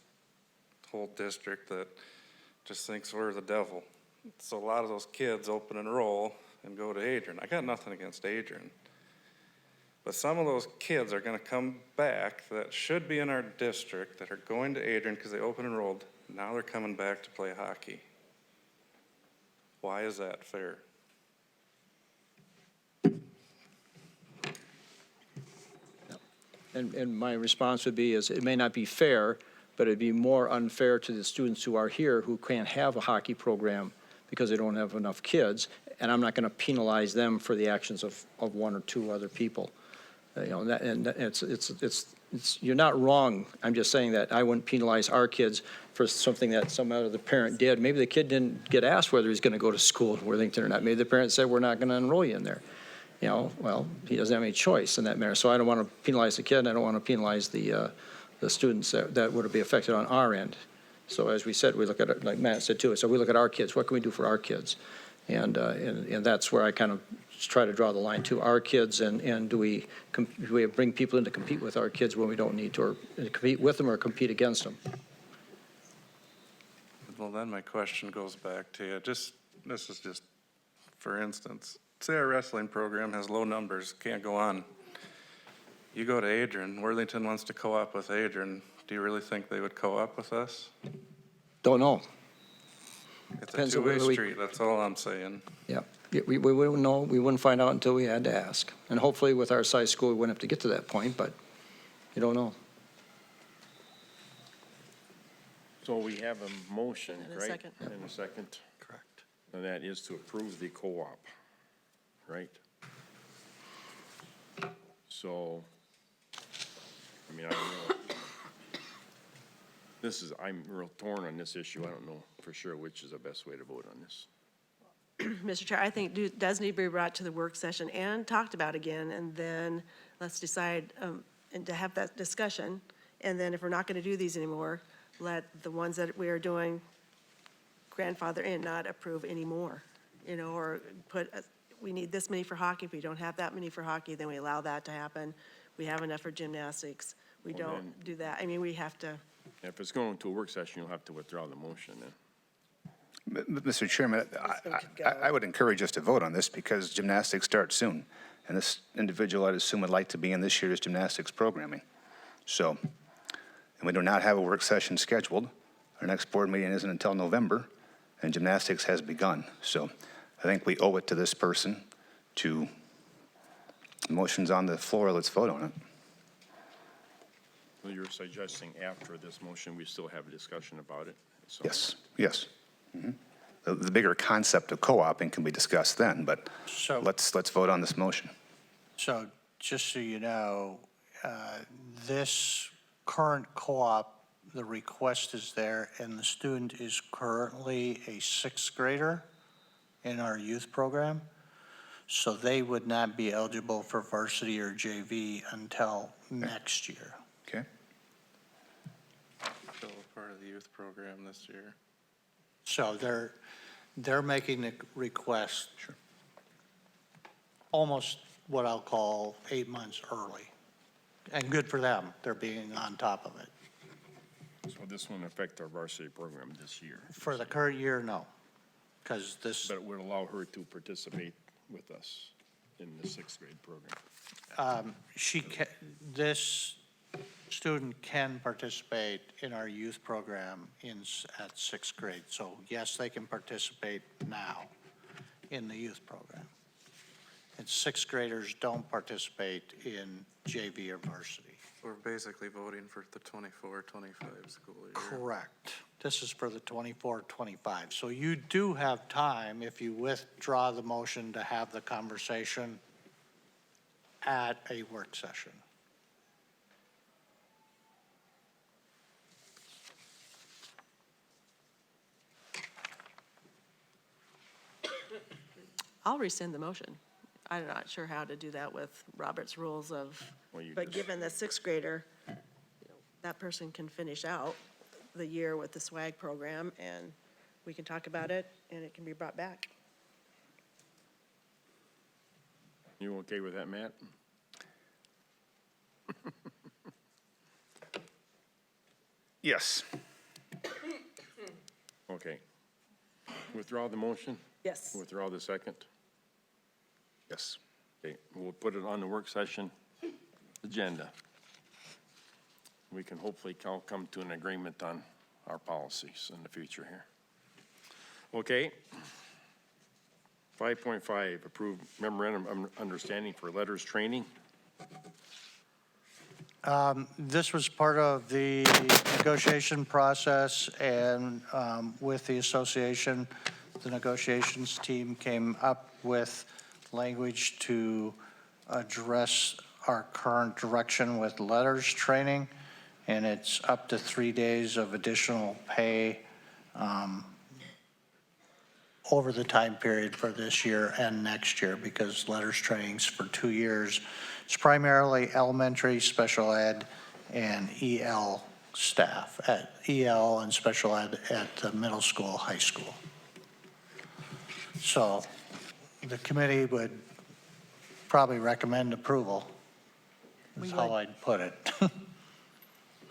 whole district that just thinks we're the devil. So a lot of those kids open and roll and go to Adrian. I got nothing against Adrian. But some of those kids are going to come back that should be in our district that are going to Adrian because they open and rolled. Now they're coming back to play hockey. Why is that fair? And my response would be is it may not be fair, but it'd be more unfair to the students who are here who can't have a hockey program because they don't have enough kids, and I'm not going to penalize them for the actions of 1 or 2 other people. You're not wrong. I'm just saying that I wouldn't penalize our kids for something that some other parent did. Maybe the kid didn't get asked whether he's going to go to school in Worthington or not. Maybe the parent said, we're not going to enroll you in there. Well, he doesn't have any choice in that matter. So I don't want to penalize the kid, and I don't want to penalize the students that would be affected on our end. So as we said, we look at it, like Matt said too, so we look at our kids. What can we do for our kids? And that's where I kind of try to draw the line to our kids, and do we bring people in to compete with our kids when we don't need to, or compete with them or compete against them? Well, then my question goes back to you, this is just, for instance, say our wrestling program has low numbers, can't go on. You go to Adrian, Worthington wants to co-op with Adrian, do you really think they would co-op with us? Don't know. It's a Depends on two-way whether we- street, that's all I'm saying. Yeah, we wouldn't know, we wouldn't find out until we had to ask. And hopefully with our size school, we wouldn't have to get to that point, but you don't know. So we have a motion, And a right? second. And a second, Correct. and that is to approve the co-op, right? So, I mean, I don't know. I'm real torn on this issue. I don't know for sure which is the best way to vote on this. Mr. Chair, I think does need to be brought to the work session and talked about again, and then let's decide, and to have that discussion. And then if we're not going to do these anymore, let the ones that we are doing grandfather in, not approve anymore, or we need this many for hockey. If we don't have that many for hockey, then we allow that to happen. We have enough for gymnastics. We Well, don't do that. I mean, we have to, If it's going to a work session, you'll have to withdraw the motion then. Mr. Chairman, I would encourage us to vote on this because gymnastics starts soon. And this individual, I'd assume, would like to be in this year's gymnastics programming. So, and we do not have a work session scheduled. Our next board meeting isn't until November, and gymnastics has begun. So I think we owe it to this person to, the motion's on the floor, let's vote on it. So you're suggesting after this motion, we still have a discussion about it? So- Yes, yes. Mhm. The bigger concept of co-oping can be discussed then, but So- let's vote on this motion. So just so you know, this current co-op, the request is there, and the student is currently a sixth grader in our youth program. So they would not be eligible for varsity or JV until next year. Okay? Still a part of the youth program this year. So they're making the request almost what I'll call 8 months early. And good for them, they're being on top of it. So this won't affect our varsity program this year, For the current year, no, because this, but it would allow her to participate with us in the sixth grade program. this student can participate in our youth program at sixth grade. So yes, they can participate now in the youth program. And sixth graders don't participate in JV or varsity. We're basically voting for the 24-25 school year. Correct. This is for the 24-25. So you do have time, if you withdraw the motion, to have the conversation at a work session. I'll rescind the motion. I'm not sure how to do that with Robert's rules of, Well, you but just- given the sixth grader, that person can finish out the year with the SWAG program, and we can talk about it, and it can be brought back. You okay with that, Matt? Yes. Okay. Withdraw the motion? Yes. Withdraw the second? Yes. Okay, we'll put it on the work session agenda. We can hopefully come to an agreement on our policies in the future here. Okay. 5.5, approve memorandum of understanding for letters training. This was part of the negotiation process, and with the association, the negotiations team came up with language to address our current direction with letters training, and it's up to 3 days of additional pay over the time period for this year and next year, because letters training's for 2 years. It's primarily elementary, special ed, and EL staff, at EL and special ed at the middle school, high school. So the committee would probably recommend approval, We is how would. I'd put it.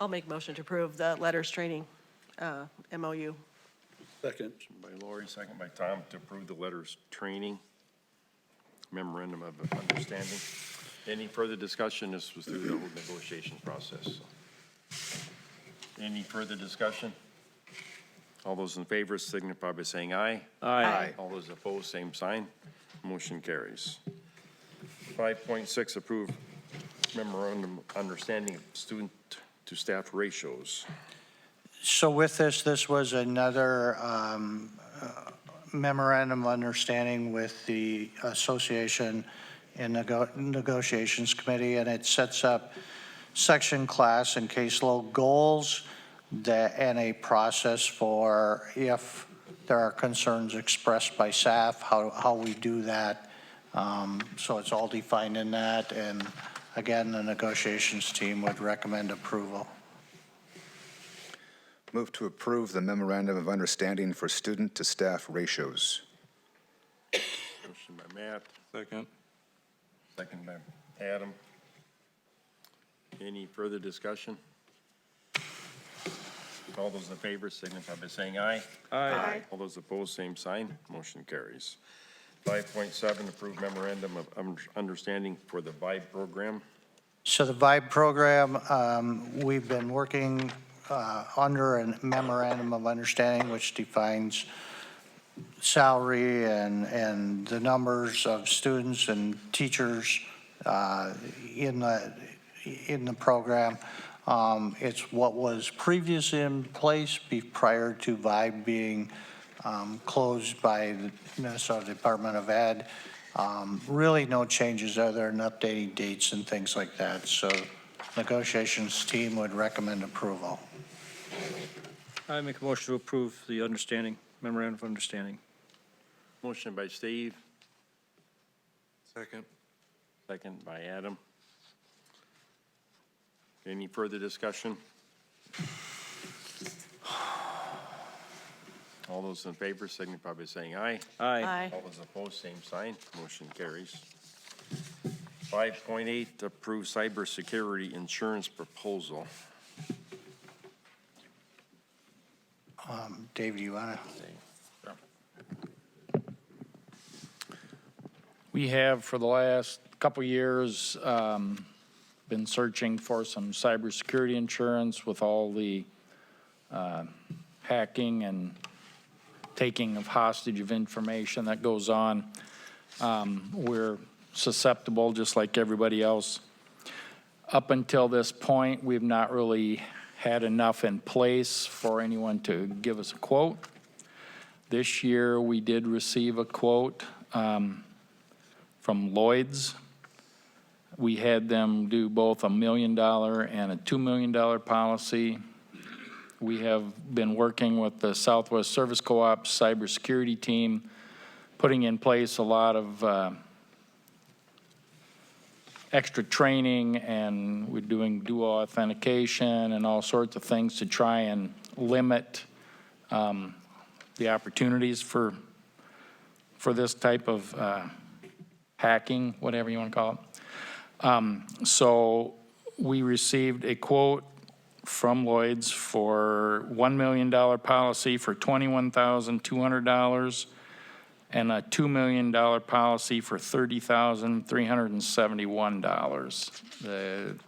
I'll make motion to approve the letters training, MOU. Second. Motion by Lori, second by Tom, to approve the letters training, memorandum of understanding. Any further discussion? This was through the whole negotiation process. Any further discussion? All those in favor signify by saying aye. Aye. All those opposed, same sign. Motion carries. 5.6, approve memorandum of understanding of student to staff ratios. So with this was another memorandum of understanding with the association and negotiations committee, and it sets up section, class, and caseload goals and a process for if there are concerns expressed by staff, how we do that. So it's all defined in that, and again, the negotiations team would recommend approval. Move to approve the memorandum of understanding for student to staff ratios. Motion by Matt, Second. second by Adam. Any further discussion? All those in favor signify by saying aye. Aye. All those opposed, same sign. Motion carries. 5.7, approve memorandum of understanding for the VIBE program. So the VIBE program, we've been working under a memorandum of understanding which defines salary and the numbers of students and teachers in the program. It's what was previously in place prior to VIBE being closed by the Minnesota Department of Ed. Really no changes other than updating dates and things like that. So negotiations team would recommend approval. I make a motion to approve the understanding, memorandum of understanding. Motion by Steve, Second. second by Adam. Any further discussion? All those in favor signify by saying aye. Aye. All those opposed, same sign. Motion carries. 5.8, approve cybersecurity insurance proposal. Dave, do you want to? We have, for the last couple years, been searching for some cybersecurity insurance with all the hacking and taking of hostage of information that goes on. We're susceptible, just like everybody else. Up until this point, we've not really had enough in place for anyone to give us a quote. This year, we did receive a quote from Lloyd's. We had them do both $1 million and a $2 million policy. We have been working with the Southwest Service Co-op cybersecurity team, putting in place a lot of extra training, and we're doing dual authentication and all sorts of things to try and limit the opportunities for this type of hacking, whatever you want to call it. So we received a quote from Lloyd's for $1 million policy for $21,200 and a $2 million policy for $30,371.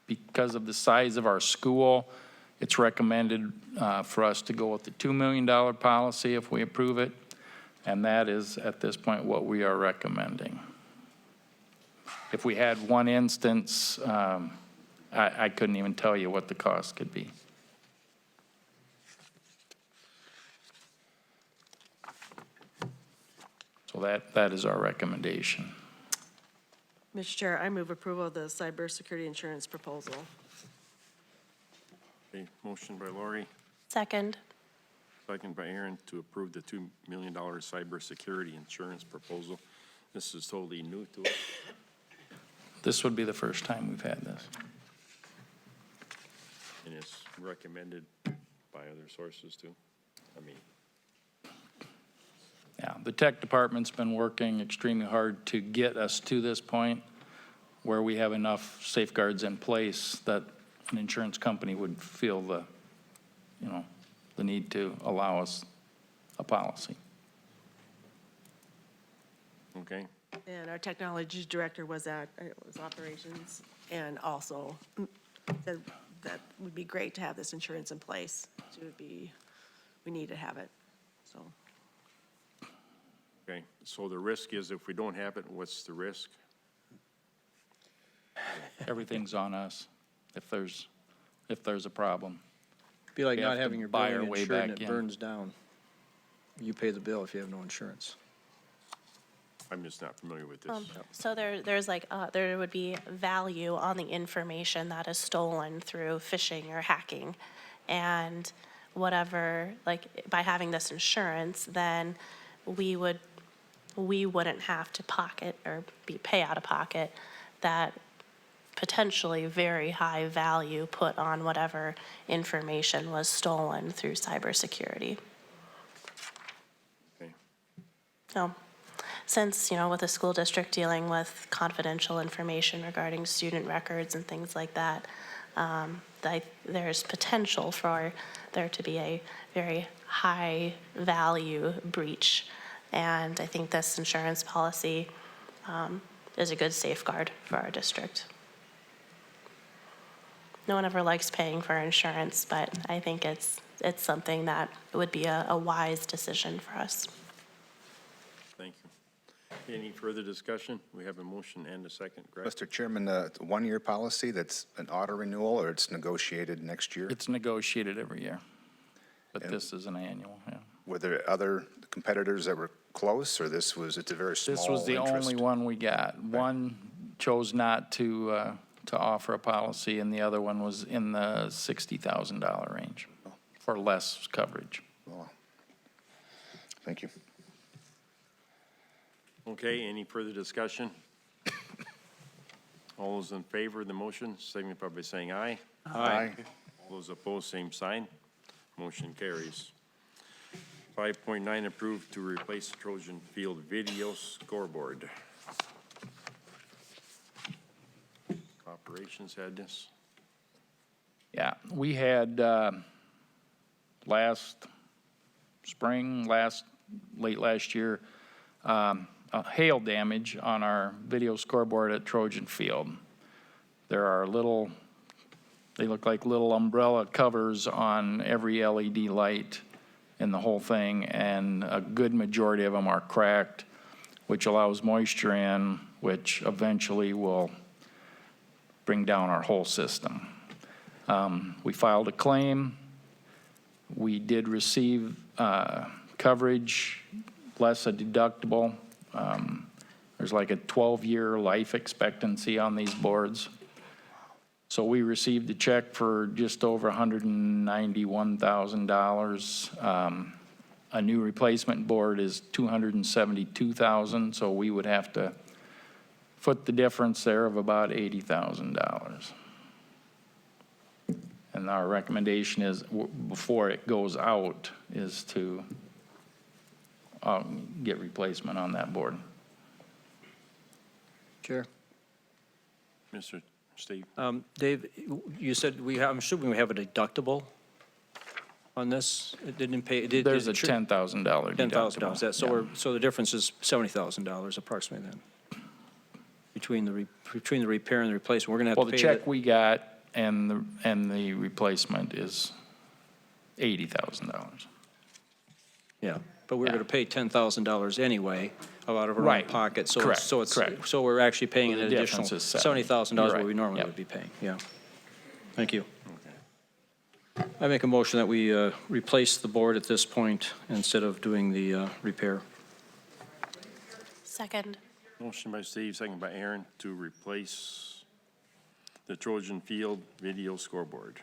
Because of the size of our school, it's recommended for us to go with the $2 million policy if we approve it, and that is, at this point, what we are recommending. If we had one instance, I couldn't even tell you what the cost could be. So that is our recommendation. Mr. Chair, I move approval of the cybersecurity insurance proposal. Okay, motion by Lori, Second. second by Aaron, to approve the $2 million cybersecurity insurance proposal. This is totally new to us. This would be the first time we've had this. And it's recommended by other sources too? I mean, Yeah, the tech department's been working extremely hard to get us to this point where we have enough safeguards in place that an insurance company would feel the need to allow us a policy. Okay, And our technology director was at, it was operations, and also said that would be great to have this insurance in place. It would be, we need to have it, so. okay. So the risk is if we don't have it, what's the risk? Everything's on us if there's a problem. Be like We not have to having your buy our building way insured and back it in. burns down. You pay the bill if you have no insurance. I'm just not familiar with this. So there's like, there would be value on the information that is stolen through phishing or hacking. And whatever, like, by having this insurance, then we wouldn't have to pocket or pay out of pocket that potentially very high value put on whatever information was stolen through cybersecurity. Okay. So, since, with the school district dealing with confidential information regarding student records and things like that, there's potential for there to be a very high value breach. And I think this insurance policy is a good safeguard for our district. No one ever likes paying for insurance, but I think it's something that would be a wise decision for us. Thank you. Any further discussion? We have a motion and a second, correct? Mr. Chairman, the one-year policy, that's an auto renewal or it's negotiated next year? It's negotiated every year, but this is an annual, yeah. Were there other competitors that were close, or it's a very small This was the interest? only one we got. One chose not to offer a policy, and the other one was in the $60,000 range for less coverage. Oh. Thank you. Okay, any further discussion? All those in favor of the motion, signify by saying aye. Aye. All those opposed, same sign. Motion carries. 5.9, approved to replace the Trojan Field video scoreboard. Operations had this. Yeah, we had last spring, late last year, hail damage on our video scoreboard at Trojan Field. There are they look like little umbrella covers on every LED light in the whole thing, and a good majority of them are cracked, which allows moisture in, which eventually will bring down our whole system. We filed a claim. We did receive coverage, less a deductible. There's like a 12-year life expectancy on these boards. So we received a check for just over $191,000. A new replacement board is $272,000, so we would have to foot the difference there of about $80,000. And our recommendation is, before it goes out, is to get replacement on that board. Chair? Mr. Steve? Dave, you said I'm assuming we have a deductible on this? It didn't pay, There's a $10,000 deductible. $10,000, Yeah. so the difference is $70,000 approximately then? Between the repair and the replacement, we're gonna have Well, to the pay check we got and the replacement is $80,000. Yeah, but we're Yeah. gonna pay $10,000 anyway out of our own Right. pocket, so Correct, it's, so it's, correct. so we're actually paying an The additional difference is $70,000 what Right, we normally yep. would be paying, yeah. Thank you. I make a motion that we replace the board at this point instead of doing the repair. Second. Motion by Steve, second by Aaron, to replace the Trojan Field video scoreboard.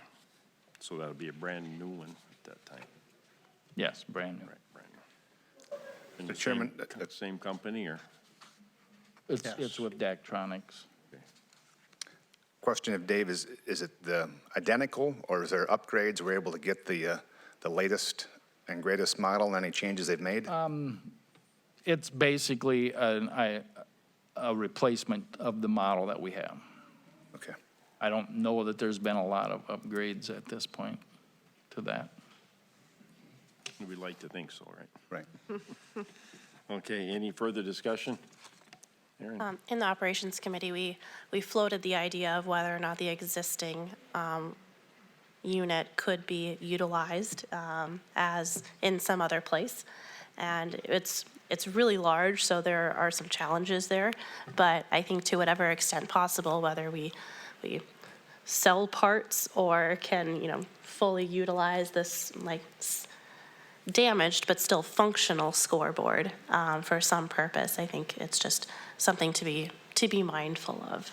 So that'll be a brand-new one at that time. Yes, brand new. Right, brand new. And the Mr. Chairman, same company, or? It's with Daktronics. Question of Dave, is it the identical, or is there upgrades? We're able to get the latest and greatest model, and any changes they've made? It's basically a replacement of the model that we have. Okay. I don't know that there's been a lot of upgrades at this point to that. We'd like to think so, right? Right. Okay, any further discussion? Aaron? In the Operations Committee, we floated the idea of whether or not the existing unit could be utilized as in some other place. And it's really large, so there are some challenges there. But I think to whatever extent possible, whether we sell parts or can, fully utilize this damaged but still functional scoreboard for some purpose, I think it's just something to be mindful of.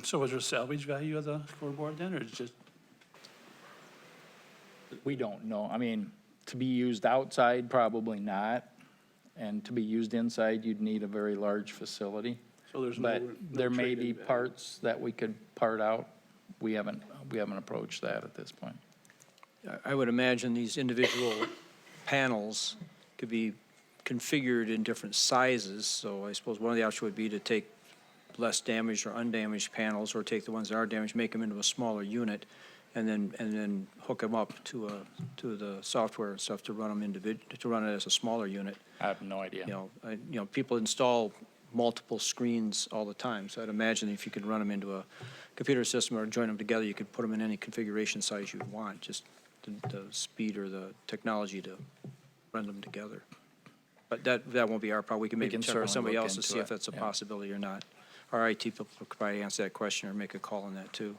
So was there salvage value of the scoreboard then, or it's just? We don't know. I mean, to be used outside, probably not. And to be used inside, you'd need a very large facility. So there's But no there may be trade-in value. parts that we could part out. We haven't approached that at this point. I would imagine these individual panels could be configured in different sizes, so I suppose one of the options would be to take less damaged or undamaged panels, or take the ones that are damaged, make them into a smaller unit, and then hook them up to the software and stuff to run them to run it as a smaller unit. I have no idea. People install multiple screens all the time, so I'd imagine if you could run them into a computer system or join them together, you could put them in any configuration size you'd want, just the speed or the technology to run them together. But that won't be our problem. We can maybe can check with certainly somebody look else to into see if it, that's a yeah. possibility or not. Our IT people could probably answer that question or make a call on that too.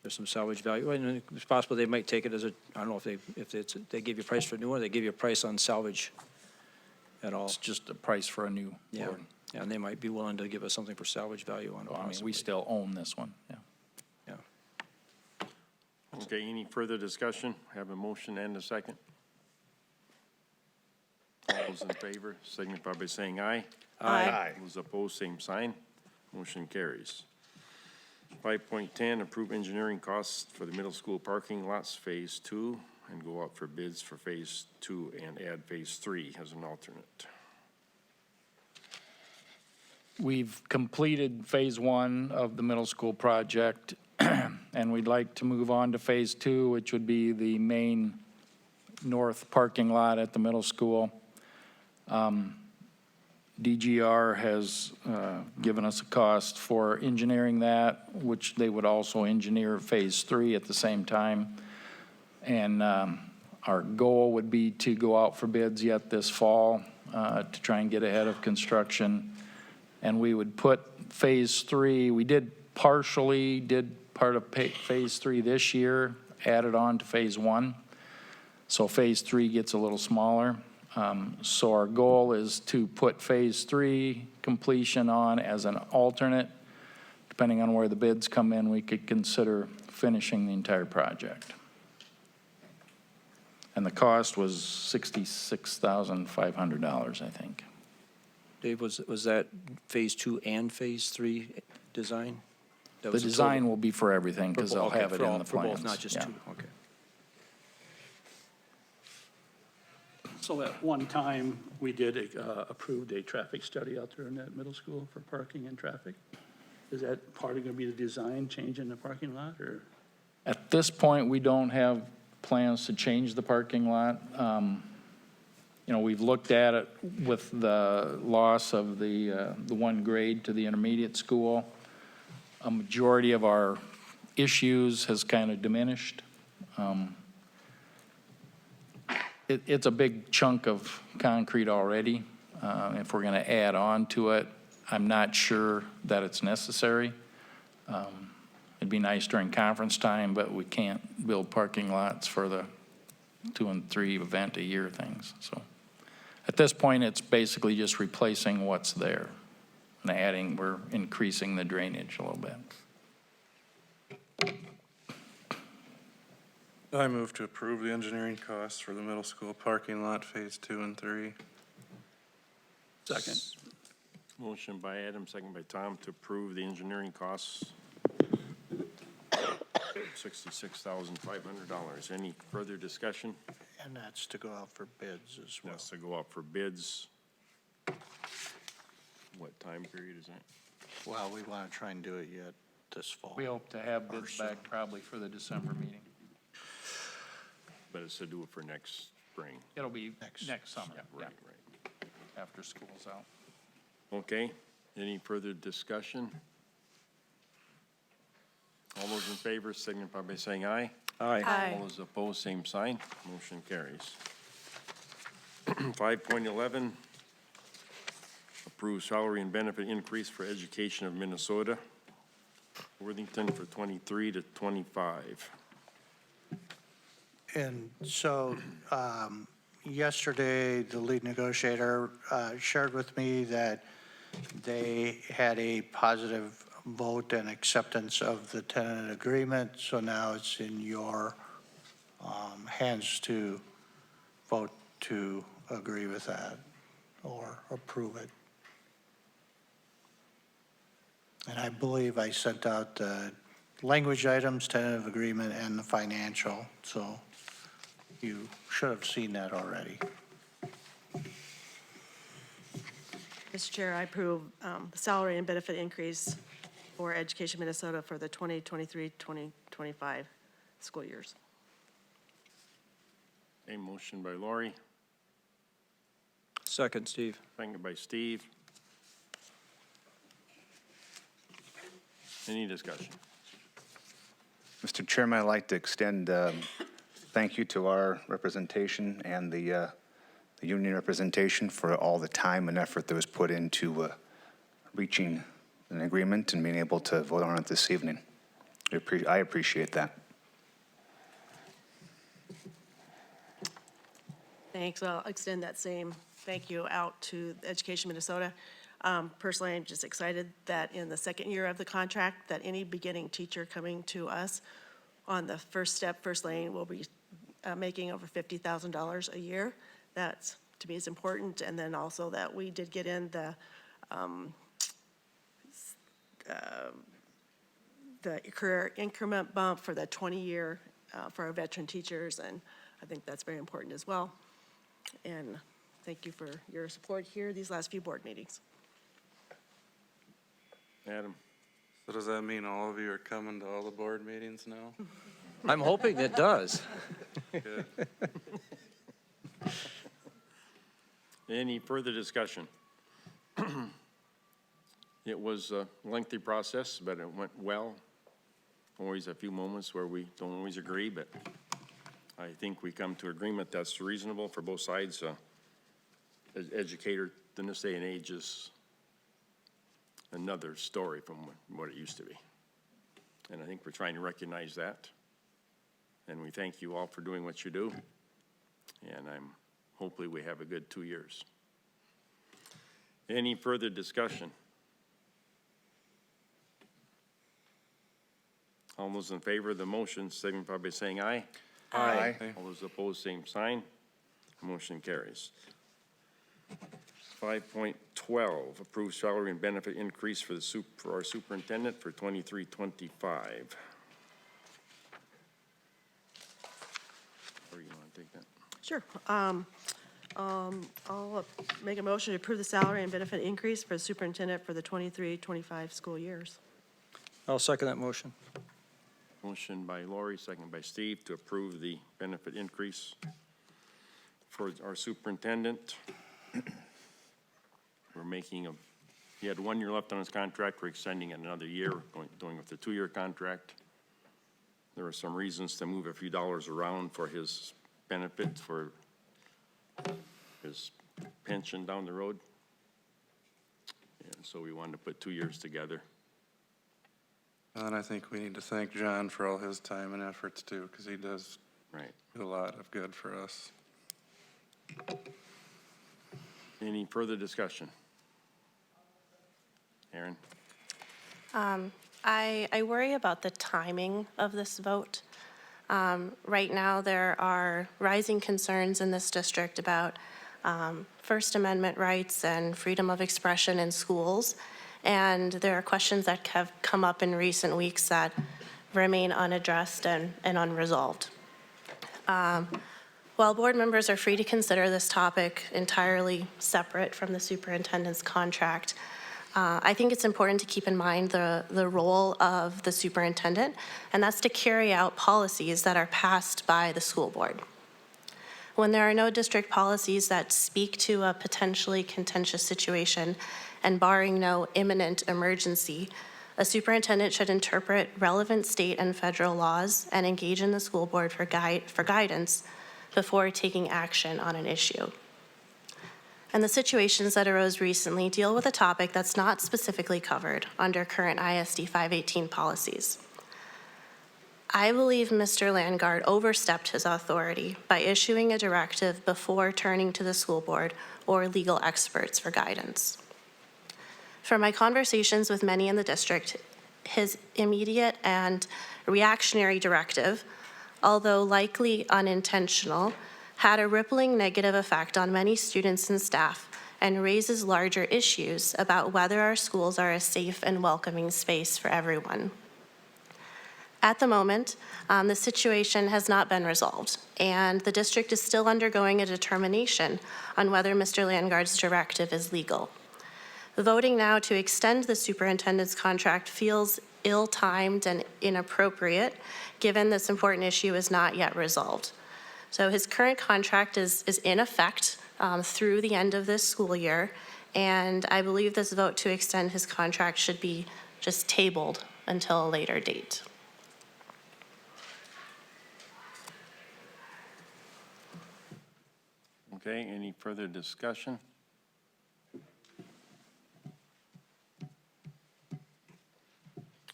There's some salvage value, and it's possible they might take it as a, I don't know if they give you a price for a new one, or they give you a price on salvage at all. It's just a price for a new Yeah, board. yeah, and they might be willing to give us something for salvage value on it I mean, possibly. we still own this one, yeah. Yeah. Okay, any further discussion? Have a motion and a second. All those in favor signify by saying aye. Aye. Those opposed, same sign. Motion carries. 5.10, approve engineering costs for the middle school parking lots, Phase 2, and go out for bids for Phase 2 and add Phase 3 as an alternate. We've completed Phase 1 of the middle school project, and we'd like to move on to Phase 2, which would be the main north parking lot at the middle school. DGR has given us a cost for engineering that, which they would also engineer Phase 3 at the same time. And our goal would be to go out for bids yet this fall to try and get ahead of construction. And we would put Phase 3, we did part of Phase 3 this year, added on to Phase 1. So Phase 3 gets a little smaller. So our goal is to put Phase 3 completion on as an alternate. Depending on where the bids come in, we could consider finishing the entire project. And the cost was $66,500, I think. Dave, was that Phase 2 and Phase 3 design? That The was design total- will be for everything, because for they'll both- okay, have it for in all- the for both, plans. not just Yeah. two, okay. So at one time, we did approved a traffic study out there in that middle school for parking and traffic. Is that part of going to be the design, change in the parking lot, or? At this point, we don't have plans to change the parking lot. We've looked at it with the loss of the one grade to the intermediate school. A majority of our issues has kind of diminished. It's a big chunk of concrete already. If we're going to add on to it, I'm not sure that it's necessary. It'd be nice during conference time, but we can't build parking lots for the 2 and 3 event a year things. So at this point, it's basically just replacing what's there and we're increasing the drainage a little bit. I move to approve the engineering costs for the middle school parking lot, Phase 2 and 3. Second. Motion by Adam, second by Tom to approve the engineering costs. $66,500. Any further discussion? And that's to go out for bids as well. That's to go out for bids. What time period is that? Well, we want to try and do it yet this fall. We hope to have bids back probably for the December meeting. but it's to do it for next spring. It'll be Next. next summer, yeah, Right, right. after school's out. Okay, any further discussion? All those in favor signify by saying aye. Aye. All those opposed, same sign. Motion carries. 5.11, approve salary and benefit increase for education of Minnesota, Worthington for 23 to 25. And so yesterday, the lead negotiator shared with me that they had a positive vote and acceptance of the tenant agreement. So now it's in your hands to vote to agree with that or approve it. And I believe I sent out the language items, tentative agreement, and the financial, so you should have seen that already. Mr. Chair, I approve the salary and benefit increase for Education Minnesota for the 2023-2025 school years. A motion by Lori, Second, Steve. seconded by Steve. Any discussion? Mr. Chairman, I'd like to extend thank you to our representation and the union representation for all the time and effort that was put into reaching an agreement and being able to vote on it this evening. I appreciate that. Thanks. I'll extend that same thank you out to Education Minnesota. Personally, I'm just excited that in the second year of the contract, that any beginning teacher coming to us on the first step, first lane, will be making over $50,000 a year. That's, to me, is important. And then also that we did get in the career increment bump for the 20-year for our veteran teachers, and I think that's very important as well. And thank you for your support here these last few board meetings. Adam? So does that mean all of you are coming to all the board meetings now? I'm hoping it does. Good. Any further discussion? It was a lengthy process, but it went well. Always a few moments where we don't always agree, but I think we come to agreement that's reasonable for both sides. Educator in this day and age is another story from what it used to be. And I think we're trying to recognize that. And we thank you all for doing what you do. And hopefully we have a good 2 years. Any further discussion? All those in favor of the motion signify by saying aye. Aye. All those opposed, same sign. Motion carries. 5.12, approve salary and benefit increase for our superintendent for 23-25. Or you want to take that? Sure. I'll make a motion to approve the salary and benefit increase for the superintendent for the 23-25 school years. I'll second that motion. Motion by Lori, second by Steve, to approve the benefit increase for our superintendent. We're he had 1 year left on his contract. We're extending it another year, going with the 2-year contract. There are some reasons to move a few dollars around for his benefits, for his pension down the road. And so we wanted to put 2 years together. And I think we need to thank John for all his time and efforts too, because he does Right. do a lot of good for us. Any further discussion? Aaron? I worry about the timing of this vote. Right now, there are rising concerns in this district about First Amendment rights and freedom of expression in schools. And there are questions that have come up in recent weeks that remain unaddressed and unresolved. While board members are free to consider this topic entirely separate from the superintendent's contract, I think it's important to keep in mind the role of the superintendent, and that's to carry out policies that are passed by the school board. When there are no district policies that speak to a potentially contentious situation, and barring no imminent emergency, a superintendent should interpret relevant state and federal laws and engage in the school board for guidance before taking action on an issue. And the situations that arose recently deal with a topic that's not specifically covered under current ISD 518 policies. I believe Mr. Landgard overstepped his authority by issuing a directive before turning to the school board or legal experts for guidance. From my conversations with many in the district, his immediate and reactionary directive, although likely unintentional, had a rippling negative effect on many students and staff and raises larger issues about whether our schools are a safe and welcoming space for everyone. At the moment, the situation has not been resolved, and the district is still undergoing a determination on whether Mr. Landgard's directive is legal. Voting now to extend the superintendent's contract feels ill-timed and inappropriate, given this important issue is not yet resolved. So his current contract is in effect through the end of this school year, and I believe this vote to extend his contract should be just tabled until a later date. Okay, any further discussion?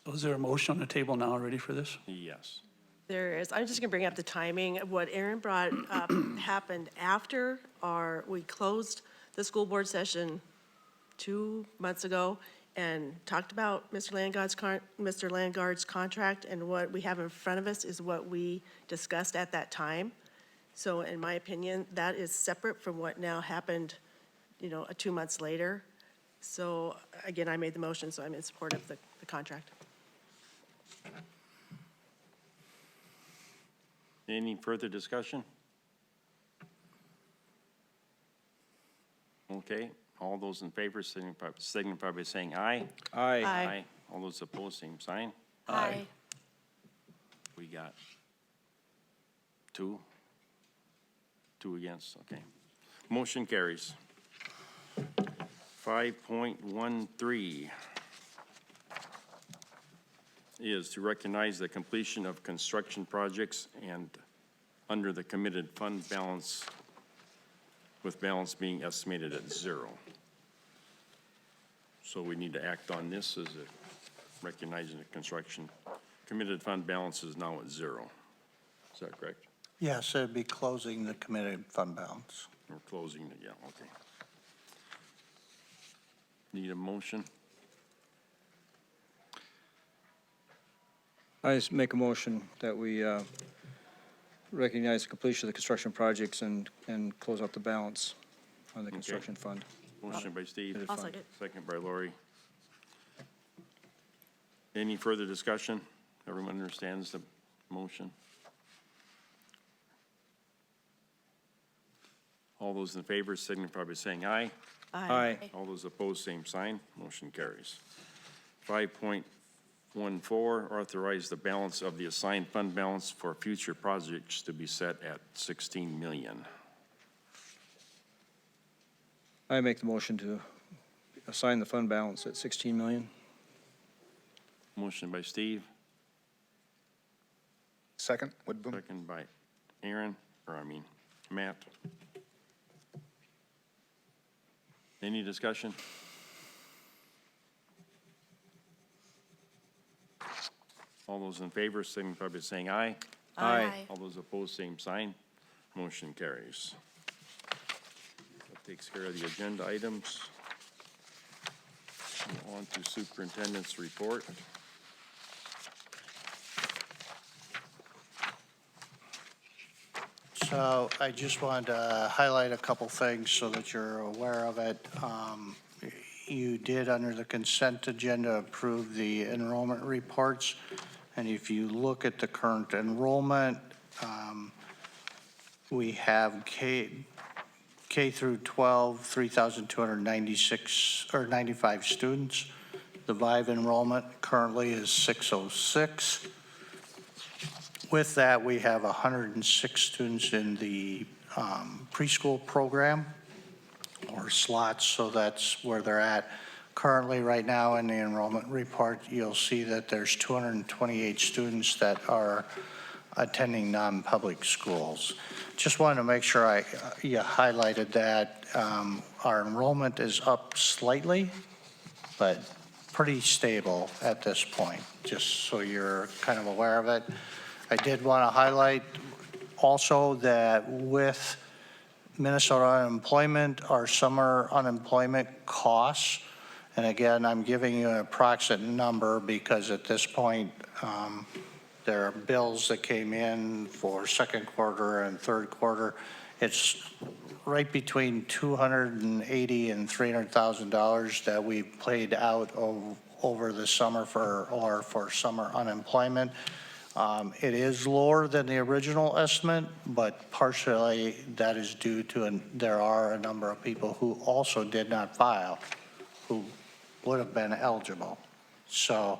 Was there a motion on the table now already for this? Yes. There is, I'm just gonna bring up the timing. What Aaron brought up happened after we closed the school board session 2 months ago and talked about Mr. Landgard's contract, and what we have in front of us is what we discussed at that time. So in my opinion, that is separate from what now happened, 2 months later. So again, I made the motion, so I'm in support of the contract. Any further discussion? Okay, all those in favor signify by saying aye. Aye. Aye. All those opposed, same sign. Aye. We got two against, okay. Motion carries. 5.13 is to recognize the completion of construction projects and under the committed fund balance, with balance being estimated at 0. So we need to act on this as recognizing the construction committed fund balance is now at 0. Is that correct? Yes, it'd be closing the committed fund balance. We're closing it, yeah, okay. Need a motion? I just make a motion that we recognize the completion of the construction projects and close out the balance on the construction fund. Motion by Steve. I'll second. Second by Lori. Any further discussion? Everyone understands the motion? All those in favor signify by saying aye. Aye. All those opposed, same sign. Motion carries. 5.14, authorize the balance of the assigned fund balance for future projects to be set at 16 million. I make the motion to assign the fund balance at 16 million. Motion by Steve, Second, Woodboom? second by Matt. Any discussion? All those in favor signify by saying aye. Aye. All those opposed, same sign. Motion carries. That takes care of the agenda items. On to superintendent's report. So I just wanted to highlight a couple things so that you're aware of it. You did, under the consent agenda, approve the enrollment reports. And if you look at the current enrollment, we have K through 12, 3,296 or 95 students. The Vive enrollment currently is 606. With that, we have 106 students in the preschool program or slots, so that's where they're at. Currently, right now in the enrollment report, you'll see that there's 228 students that are attending non-public schools. Just wanted to make sure you highlighted that. Our enrollment is up slightly, but pretty stable at this point, just so you're kind of aware of it. I did want to highlight also that with Minnesota unemployment, our summer unemployment costs, and again, I'm giving you an approximate number because at this point, there are bills that came in for second quarter and third quarter. It's right between $280,000 and $300,000 that we played out over the summer for summer unemployment. It is lower than the original estimate, but partially that is due to there are a number of people who also did not file who would have been eligible. So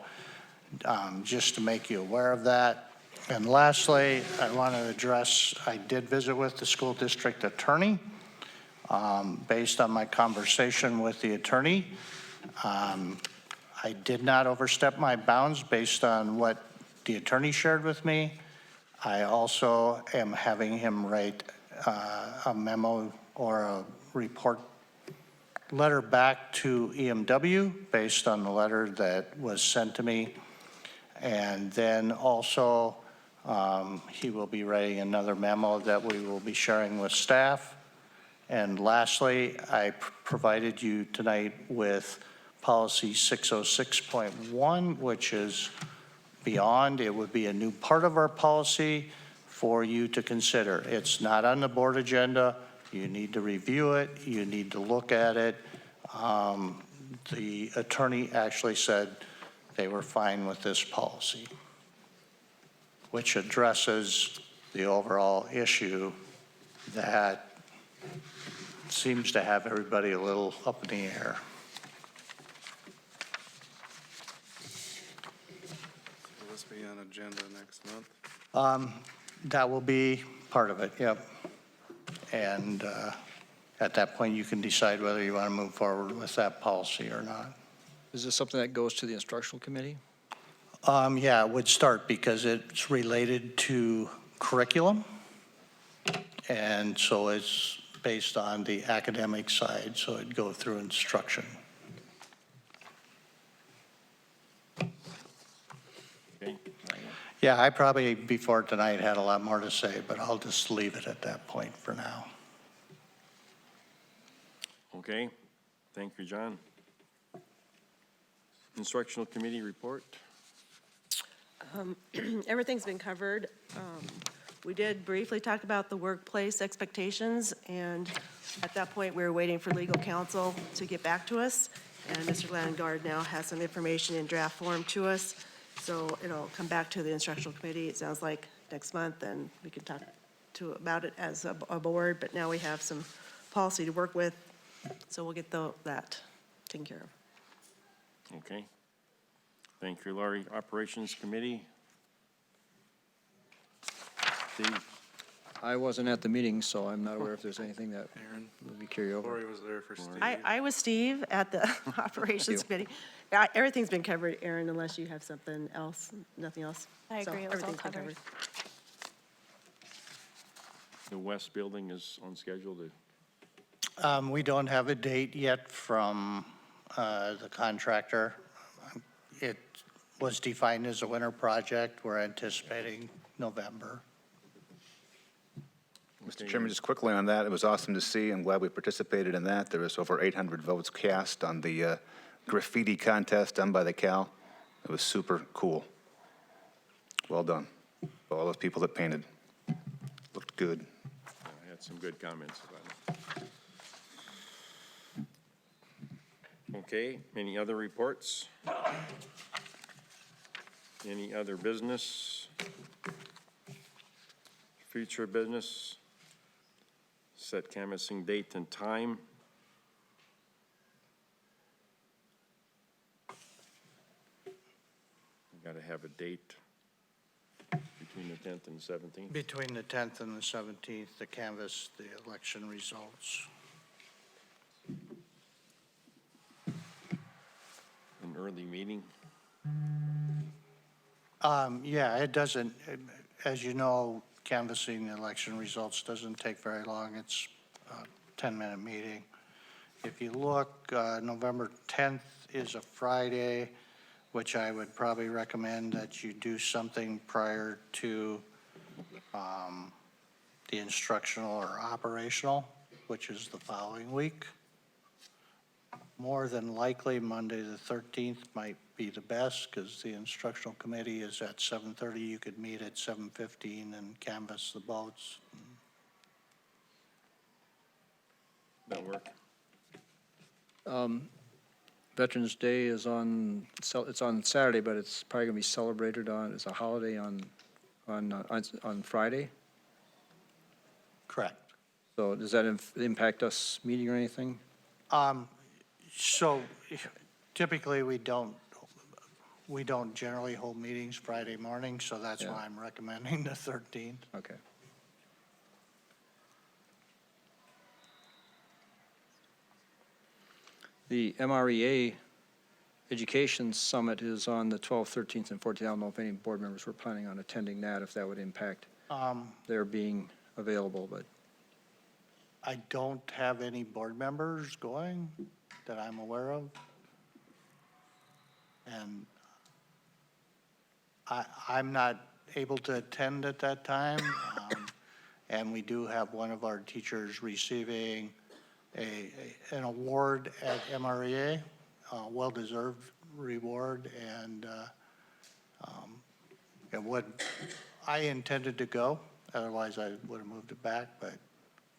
just to make you aware of that. And lastly, I want to address, I did visit with the school district attorney. Based on my conversation with the attorney, I did not overstep my bounds based on what the attorney shared with me. I also am having him write a memo or a report letter back to EMW based on the letter that was sent to me. And then also he will be writing another memo that we will be sharing with staff. And lastly, I provided you tonight with policy 606.1, which is beyond. It would be a new part of our policy for you to consider. It's not on the board agenda. You need to review it. You need to look at it. The attorney actually said they were fine with this policy, which addresses the overall issue that seems to have everybody a little up in the air. Will this be on agenda next month? That will be part of it, yep. And at that point, you can decide whether you want to move forward with that policy or not. Is this something that goes to the instructional committee? Yeah, it would start because it's related to curriculum. And so it's based on the academic side, so it'd go through instruction. Okay. Yeah, I probably before tonight had a lot more to say, but I'll just leave it at that point for now. Okay, thank you, John. Instructional committee report. Everything's been covered. We did briefly talk about the workplace expectations, and at that point, we were waiting for legal counsel to get back to us. And Mr. Landgard now has some information in draft form to us, so it'll come back to the instructional committee. It sounds like next month, and we can talk about it as a board, but now we have some policy to work with, so we'll get that taken care of. Okay. Thank you, Laurie. Operations Committee. Steve? I wasn't at the meeting, so I'm not aware if there's anything that Aaron? would be carried over. Lori was there for Steve. I was Steve at the operations committee. Everything's been covered, Aaron, unless you have something else, nothing else. I So agree, it was all everything's been covered. The West Building is on schedule to, We don't have a date yet from the contractor. It was defined as a winter project. We're anticipating November. Mr. Chairman, just quickly on that, it was awesome to see. I'm glad we participated in that. There was over 800 votes cast on the graffiti contest done by the Cal. It was super cool. Well done. All those people that painted. Looked good. I had some good comments about it. Okay, any other reports? Any other business? Future business? Set canvassing date and time. We got to have a date between the the 10th and 17th? Between the 10th and the 17th, to canvass the election results. An early meeting? Yeah, it doesn't, as you know, canvassing the election results doesn't take very long. It's a 10-minute meeting. If you look, November 10th is a Friday, which I would probably recommend that you do something prior to the instructional or operational, which is the following week. More than likely, Monday the 13th might be the best because the instructional committee is at 7:30. You could meet at 7:15 and canvass the votes. That work? Veterans Day is it's on Saturday, but it's probably going to be celebrated as a holiday on Friday. Correct. So does that impact us meeting or anything? So typically, we don't generally hold meetings Friday morning, so that's Yeah. why I'm recommending the 13th. Okay. The MREA Education Summit is on the 12th, 13th, and 14th. I don't know if any board members were planning on attending that, if that would impact their being available, but I don't have any board members going that I'm aware of. And I'm not able to attend at that time. And we do have one of our teachers receiving an award at MREA, a well-deserved reward, and I intended to go, otherwise I would have moved it back, but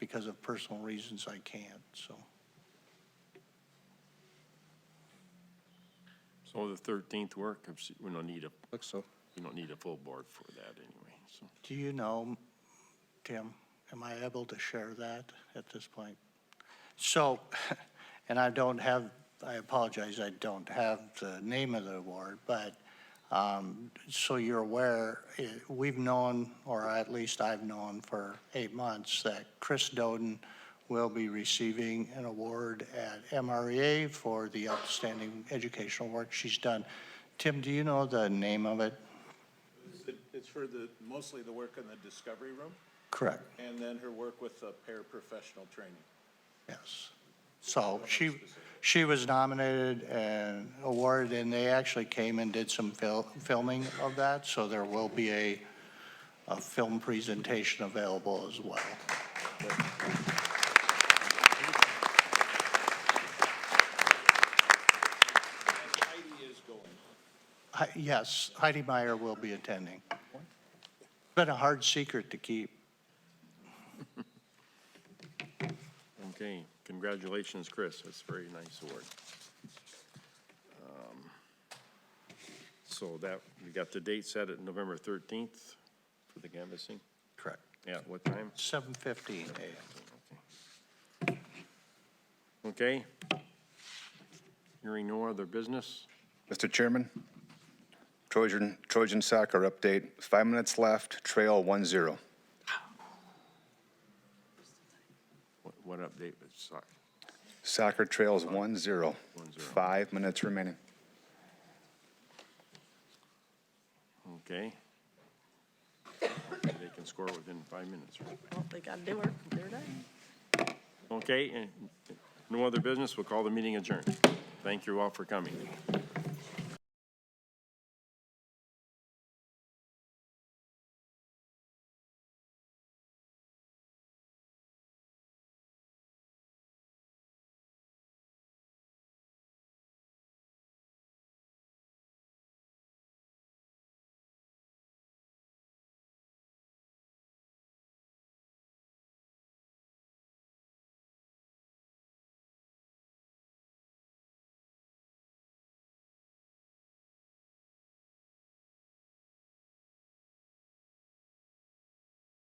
because of personal reasons, I can't, so. So the 13th work? We don't need looks so. we don't need a full board for that anyway, so. Do you know, Tim, am I able to share that at this point? So, and I apologize, I don't have the name of the award, but so you're aware, we've known, or at least I've known for 8 months, that Chris Doden will be receiving an award at MREA for the outstanding educational work she's done. Tim, do you know the name of it? It's for mostly the work in the Discovery Room, Correct, and then her work with paraprofessional training. yes. So she was nominated and awarded, and they actually came and did some filming of that, so there will be a film presentation available as well. Heidi is going. Yes, Heidi Meyer will be attending. It's been a hard secret to keep. Okay, congratulations, Chris. That's a very nice award. So that, we got the date set at November 13th for the canvassing? Correct. Yeah, what time? 7:15 a.m. Okay. Hearing no other business? Mr. Chairman, Trojan soccer update, 5 minutes left, trail 1-0. What update? Sorry. Soccer trails 1-0. 5 minutes remaining. Okay. They can score within 5 minutes, right? Well, they got to do it, they're done. Okay, and no other business, we'll call the meeting adjourned. Thank you all for coming.